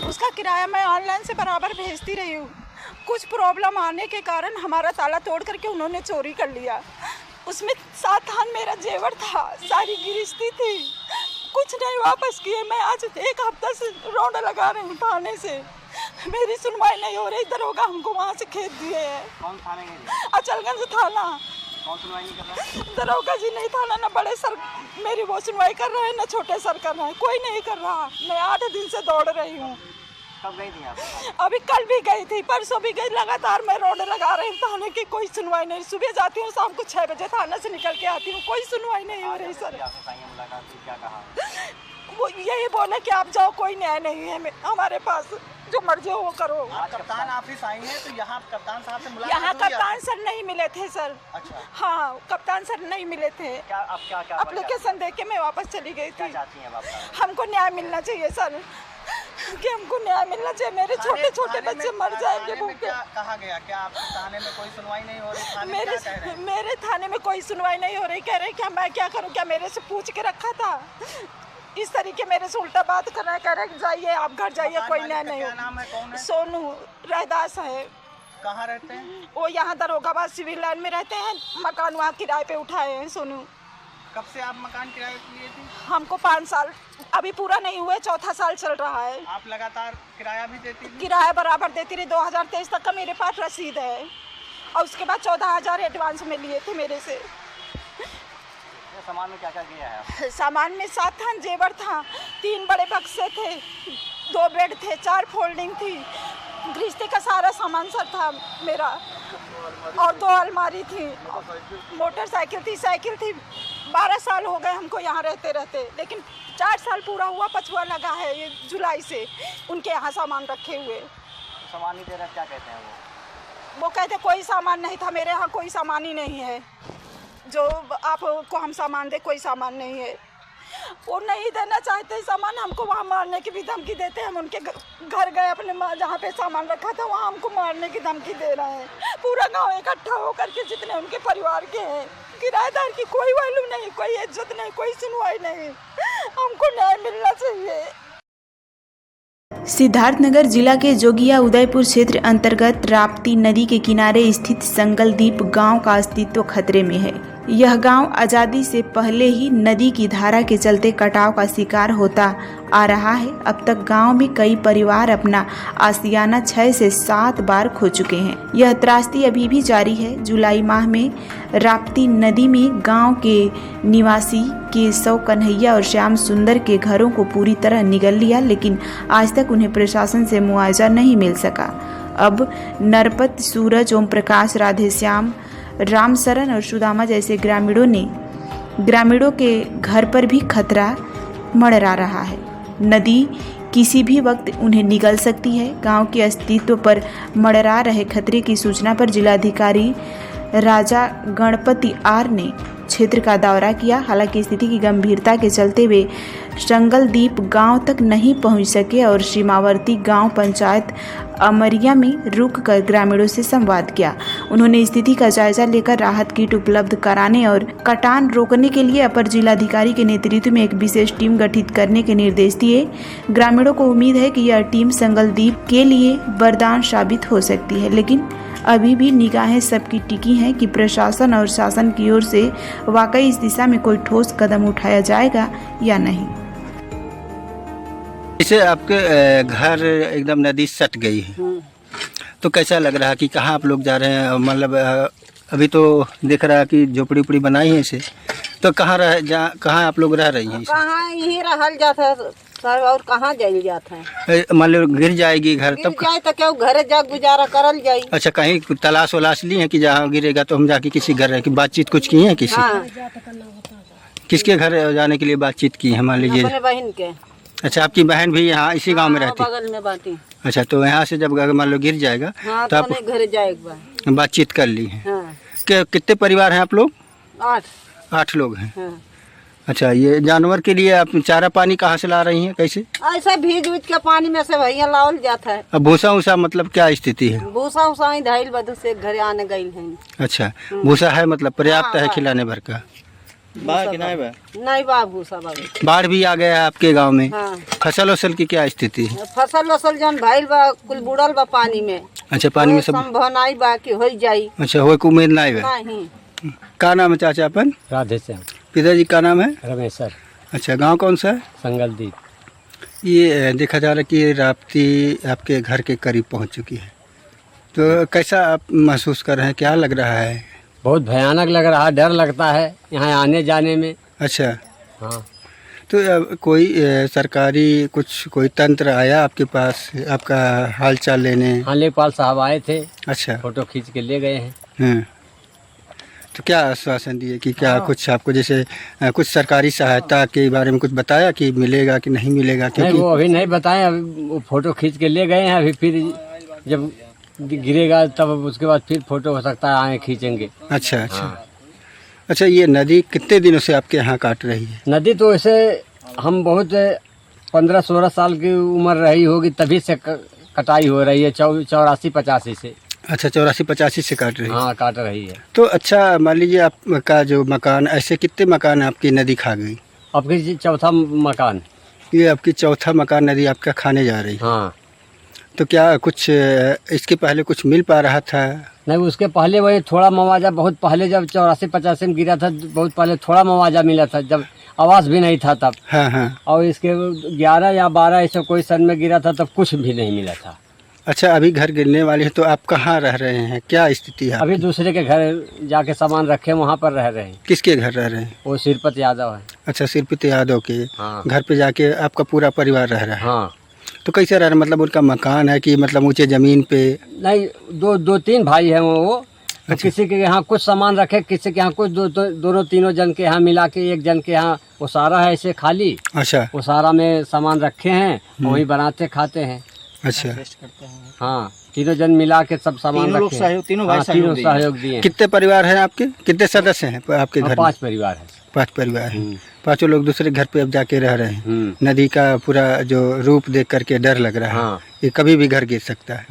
उसका किराया मैं ऑनलाइन से बराबर भेजती रही हूँ। कुछ प्रॉब्लम आने के कारण हमारा ताला तोड़ करके उन्होंने चोरी कर लिया। उसमें 7 थान मेरा जेवर था, सारी गिरस्ती थी, कुछ नहीं वापस किए। मैं आज 1 हफ्ता से रोड लगा रही हूँ थाने से, मेरी सुनवाई नहीं हो रही। दरोगा हमको वहाँ से खेत दिए हैं। कौन थाने गए? अचलगंज थाना। कौन सुनवाई नहीं कर रहा है? दरोगा जी नहीं थाना, ना बड़े सर मेरी वो सुनवाई कर रहे हैं, ना छोटे सर कर रहे हैं, कोई नहीं कर रहा। मैं 8 दिन से दौड़ रही हूँ। कब गई थी आप? अभी कल भी गई थी, परसों भी गई। लगातार मैं रोड लगा रही हूँ थाने की, कोई सुनवाई नहीं। सुबह जाती हूँ, शाम को 6 बजे थाने से निकल के आती हूँ, कोई सुनवाई नहीं हो रही। सर क्या कहा? वो यही बोले कि आप जाओ, कोई न्याय नहीं है हमारे पास, जो मर्जी हो वो करो। कप्तान ऑफिस आई हैं तो यहाँ कप्तान साहब से मुलाकात यहाँ हुई? कप्तान सर नहीं मिले थे सर। अच्छा। हाँ, कप्तान सर नहीं मिले थे। क्या एप्लीकेशन दे के मैं वापस चली गई थी। चाहती हैं आप? हमको न्याय मिलना चाहिए सर, कि हमको न्याय मिलना चाहिए। मेरे छोटे छोटे बच्चे मर जाएंगे भूखे। कहा गया क्या आपके थाने में कोई सुनवाई नहीं हो रही? मेरे थाने में कोई सुनवाई नहीं हो रही। कह रहे क्या मैं क्या करूँ? क्या मेरे से पूछ के रखा था? इस तरीके मेरे से उल्टा बात कर रहे हैं। कह रहे जाइए आप घर जाइए, कोई न्याय नहीं। क्या नाम है? कौन है? सोनू रहदास है। कहाँ रहते हैं? वो यहाँ दरोगाबाद सिविल लाइन में रहते हैं। मकान वहाँ किराए पे उठाए हैं सोनू। कब से आप मकान किराए पे लिए थे? हमको 5 साल अभी पूरा नहीं हुआ, 4था साल चल रहा है। आप लगातार किराया भी देती थी? किराया बराबर देती रही। 2023 तक का मेरे पास रसीद है और उसके बाद 14,000 एडवांस में लिए थे मेरे से। सामान में क्या क्या किया है? सामान में 7 थान जेवर था, 3 बड़े बक्से थे, 2 बेड थे, 4 फोल्डिंग थी, गृहस्थी का सारा सामान सर था मेरा, और 2 अलमारी थी, मोटरसाइकिल थी, साइकिल थी। 12 साल हो गए हमको यहाँ रहते रहते, लेकिन 4 साल पूरा हुआ, पछुआ लगा है ये जुलाई से उनके यहाँ सामान रखे हुए। सामान नहीं दे रहे, क्या कहते हैं वो कहते कोई सामान नहीं था मेरे यहाँ, कोई सामान ही नहीं है जो आपको हम सामान दे, कोई सामान नहीं है। वो नहीं देना चाहते सामान, हमको वहाँ मारने की भी धमकी देते हैं। हम उनके घर गए, अपने जहाँ पे सामान रखा था वहाँ हमको मारने की धमकी दे रहे हैं। पूरा गांव इकट्ठा होकर के, जितने उनके परिवार के हैं, किराएदार की कोई वैल्यू नहीं, कोई इज्जत नहीं, कोई सुनवाई नहीं। हमको न्याय मिलना चाहिए। सिद्धार्थनगर जिला के जोगिया उदयपुर क्षेत्र अंतर्गत राप्ती नदी के किनारे स्थित संगलदीप गांव का अस्तित्व खतरे में है। यह गांव आज़ादी से पहले ही नदी की धारा के चलते कटाव का शिकार होता आ रहा है। अब तक गांव में कई परिवार अपना आशियाना 6 से 7 बार खो चुके हैं। यह त्रासदी अभी भी जारी है। जुलाई माह में राप्ती नदी में गांव के निवासी केशव, कन्हैया और श्याम सुंदर के घरों को पूरी तरह निगल लिया, लेकिन आज तक उन्हें प्रशासन से मुआवजा नहीं मिल सका। अब नरपत, सूरज, ओम प्रकाश, राधेश्याम, रामशरण और सुदामा जैसे ग्रामीणों के घर पर भी खतरा मंडरा रहा है। नदी किसी भी वक्त उन्हें निगल सकती है। गांव के अस्तित्व पर मंडरा रहे खतरे की सूचना पर जिलाधिकारी राजा गणपति आर ने क्षेत्र का दौरा किया। हालांकि स्थिति की गंभीरता के चलते वे संगलदीप गांव तक नहीं पहुंच सके और सीमावर्ती गांव पंचायत अमरिया में रुककर ग्रामीणों से संवाद किया। उन्होंने स्थिति का जायजा लेकर राहत किट उपलब्ध कराने और कटान रोकने के लिए अपर जिलाधिकारी के नेतृत्व में एक विशेष टीम गठित करने के निर्देश दिए। ग्रामीणों को उम्मीद है कि यह टीम संगलदीप के लिए वरदान साबित हो सकती है, लेकिन अभी भी निगाहें सबकी टिकी हैं कि प्रशासन और शासन की ओर से वाकई इस दिशा में कोई ठोस कदम उठाया जाएगा या नहीं। जैसे आपके घर एकदम नदी सट गई है, तो कैसा लग रहा है कि कहाँ आप लोग जा रहे हैं? मतलब अभी तो दिख रहा है कि झोपड़ी उपड़ी बनाई है इसे, तो कहाँ आप लोग रह रही हैं? कहाँ यही रहल जाता है सर, और कहाँ जाइल जाता है? मान लो गिर जाएगी घर तब जाए तो क्या घर जा गुजारा करल जाए। अच्छा, कहीं तलाश वलाश ली है कि जहाँ गिरेगा तो हम जाके किसी घर की बातचीत कुछ की है? किसी किसके घर जाने के लिए बातचीत की है? मान लीजिए अपने बहन के। अच्छा, आपकी बहन भी यहाँ इसी गांव में रहती? बगल में बाती। अच्छा, तो यहाँ से जब मान लो गिर जाएगा तो आप घर जाएगा, बातचीत कर ली है। कितने परिवार हैं आप लोग? 8 लोग हैं। अच्छा, ये जानवर के लिए आप चारा पानी कहाँ से ला रही हैं? कैसे? ऐसा भीज उज के पानी में से भैया लावल जाता है। अब भूसा उसा मतलब क्या स्थिति है? भूसा उसा ही धाइल बदू से घर आने गई है। अच्छा, भूसा है मतलब पर्याप्त है खिलाने भर का? नहीं बा भूसा। बाढ़ भी आ गया है आपके गांव में? फसल वसल की क्या स्थिति है? फसल वसल जन भाइल बा कुल बुड़ल बा पानी में। अच्छा, पानी में सब संभावनाई बा कि हो जाई। अच्छा, हो को उम्मीद नहीं है? क्या नाम है चाचा अपन? राधेश्याम। पिताजी का नाम है? रमेश सर। अच्छा, गांव कौन सा है? संगलदीप। ये देखा जा रहा है कि राप्ती आपके घर के करीब पहुंच चुकी है, तो कैसा आप महसूस कर रहे हैं? क्या लग रहा है? बहुत भयानक लग रहा है, डर लगता है यहाँ आने जाने में। अच्छा, हाँ। तो कोई सरकारी कोई तंत्र आया आपके पास आपका हाल चाल लेने? हाँ, लेखपाल साहब आए थे। अच्छा, फोटो खींच के ले गए हैं। तो क्या आश्वासन दिए कि क्या कुछ आपको जैसे कुछ सरकारी सहायता के बारे में कुछ बताया कि मिलेगा कि नहीं मिलेगा? नहीं, वो अभी नहीं बताए। अभी वो फोटो खींच के ले गए हैं। अभी फिर जब गिरेगा तब उसके बाद फिर फोटो हो सकता है आए खींचेंगे। अच्छा अच्छा। अच्छा, ये नदी कितने दिनों से आपके यहाँ काट रही है? नदी तो ऐसे हम बहुत 15-16 साल की उम्र रही होगी तभी से कटाई हो रही है, 84-85 से। अच्छा, 84-85 से काट रही है? हाँ, काट रही है। तो अच्छा, मान लीजिए आपका जो मकान, ऐसे कितने मकान आपकी नदी खा गई? आपकी चौथा मकान। ये आपकी चौथा मकान नदी आपका खाने जा रही है? हाँ। तो क्या कुछ इसके पहले कुछ मिल पा रहा था? नहीं, उसके पहले वही थोड़ा मुआवजा, बहुत पहले जब 84-85 में गिरा था, बहुत पहले थोड़ा मुआवजा मिला था, जब आवास भी नहीं था तब। हाँ हाँ। और इसके 11 या 12 ऐसे कोई सन में गिरा था तब कुछ भी नहीं मिला था। अच्छा, अभी घर गिरने वाली है तो आप कहाँ रह रहे हैं? क्या स्थिति है? अभी दूसरे के घर जाके सामान रखे, वहाँ पर रह रहे हैं। किसके घर रह रहे हैं? वो सिरपत यादव है। अच्छा, सिरपत यादव के हाँ। घर पे जाके आपका पूरा परिवार रह रहा है? हाँ। तो कैसे रह रहे हैं? मतलब उनका मकान है कि मतलब ऊंचे जमीन पे? नहीं, 2-3 भाई हैं वो। अच्छा। किसी के यहाँ कुछ सामान रखे, किसी के यहाँ कुछ, दोनों तीनों जन के यहाँ मिला के एक जन के यहाँ वो सारा है ऐसे खाली। अच्छा। वो सारा में सामान रखे हैं, वही बनाते खाते हैं। अच्छा। हाँ, तीनों जन मिला के सब सामान रखे। तीनों सहयोग दिए। कितने परिवार हैं आपके? कितने सदस्य हैं आपके घर? 5 परिवार है। 5 परिवार हैं। 5 लोग दूसरे घर पे अब जाके रह रहे हैं। नदी का पूरा जो रूप देख करके डर लग रहा है। ये कभी भी घर गिर सकता है।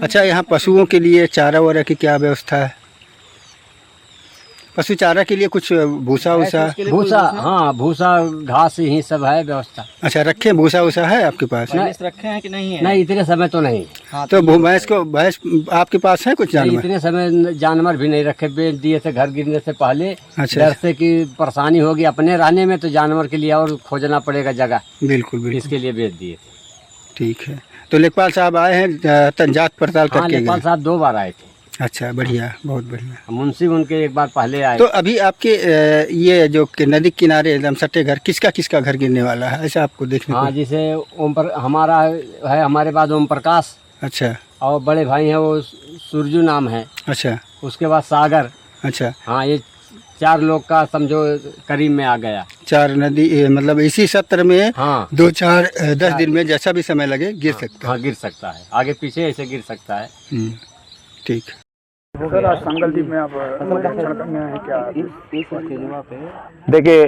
अच्छा, यहाँ पशुओं के लिए चारा वारा की क्या व्यवस्था है? पशु चारा के लिए कुछ भूसा वूसा? भूसा, हाँ भूसा घास यही सब है व्यवस्था। अच्छा, रखे भूसा वूसा है आपके पास? रखे हैं कि नहीं है? नहीं, इतने समय तो नहीं। तो भैंस आपके पास है कुछ जानवर? इतने समय जानवर भी नहीं रखे, बेच दिए थे घर गिरने से पहले। अच्छा, डर से कि परेशानी होगी अपने रहने में, तो जानवर के लिए और खोजना पड़ेगा जगह। बिल्कुल बिल्कुल, इसके लिए बेच दिए थे। ठीक है, तो लेखपाल साहब आए हैं तंजात पड़ताल करके? लेखपाल साहब 2 बार आए थे। अच्छा, बढ़िया, बहुत बढ़िया। मुंशी उनके 1 बार पहले आए। तो अभी आपके ये जो नदी किनारे एकदम सटे घर, किसका घर गिरने वाला है ऐसा आपको देखने को? हाँ, जैसे हमारा है, हमारे बाद ओम प्रकाश। अच्छा। और बड़े भाई हैं वो सुरजू नाम है। अच्छा। उसके बाद सागर। अच्छा। हाँ, ये 4 लोग का समझो करीब में आ गया। 4 नदी मतलब इसी सत्र में? हाँ। 2, 4, 10 दिन में जैसा भी समय लगे गिर सकता है। हाँ, गिर सकता है, आगे पीछे ऐसे गिर सकता है। ठीक। सर, आज संगलदीप में आप निरीक्षण करने हैं क्या? देखिए,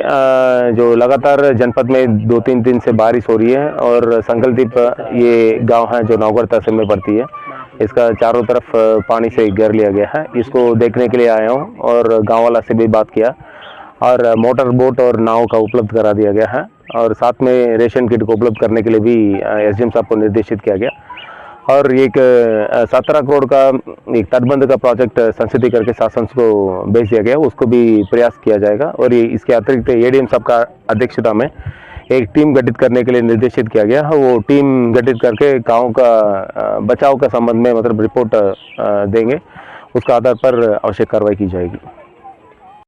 जो लगातार जनपद में 2-3 दिन से बारिश हो रही है और संगलदीप ये गांव है जो नौगढ़ तहसील में पड़ती है, इसका चारों तरफ पानी से घेर लिया गया है। इसको देखने के लिए आया हूँ और गांव वाला से भी बात किया और मोटर बोट और नाव का उपलब्ध करा दिया गया है और साथ में रेशन किट को उपलब्ध करने के लिए भी एसडीएम साहब को निर्देशित किया गया और एक 17 करोड़ का एक तटबंध का प्रोजेक्ट संसिद्धि करके शासन को भेज दिया गया, उसको भी प्रयास किया जाएगा। और ये इसके अतिरिक्त एडीएम साहब का अध्यक्षता में एक टीम गठित करने के लिए निर्देशित किया गया है। वो टीम गठित करके गाँव का बचाव का संबंध में मतलब रिपोर्ट देंगे, उसका आधार पर आवश्यक कार्रवाई की जाएगी।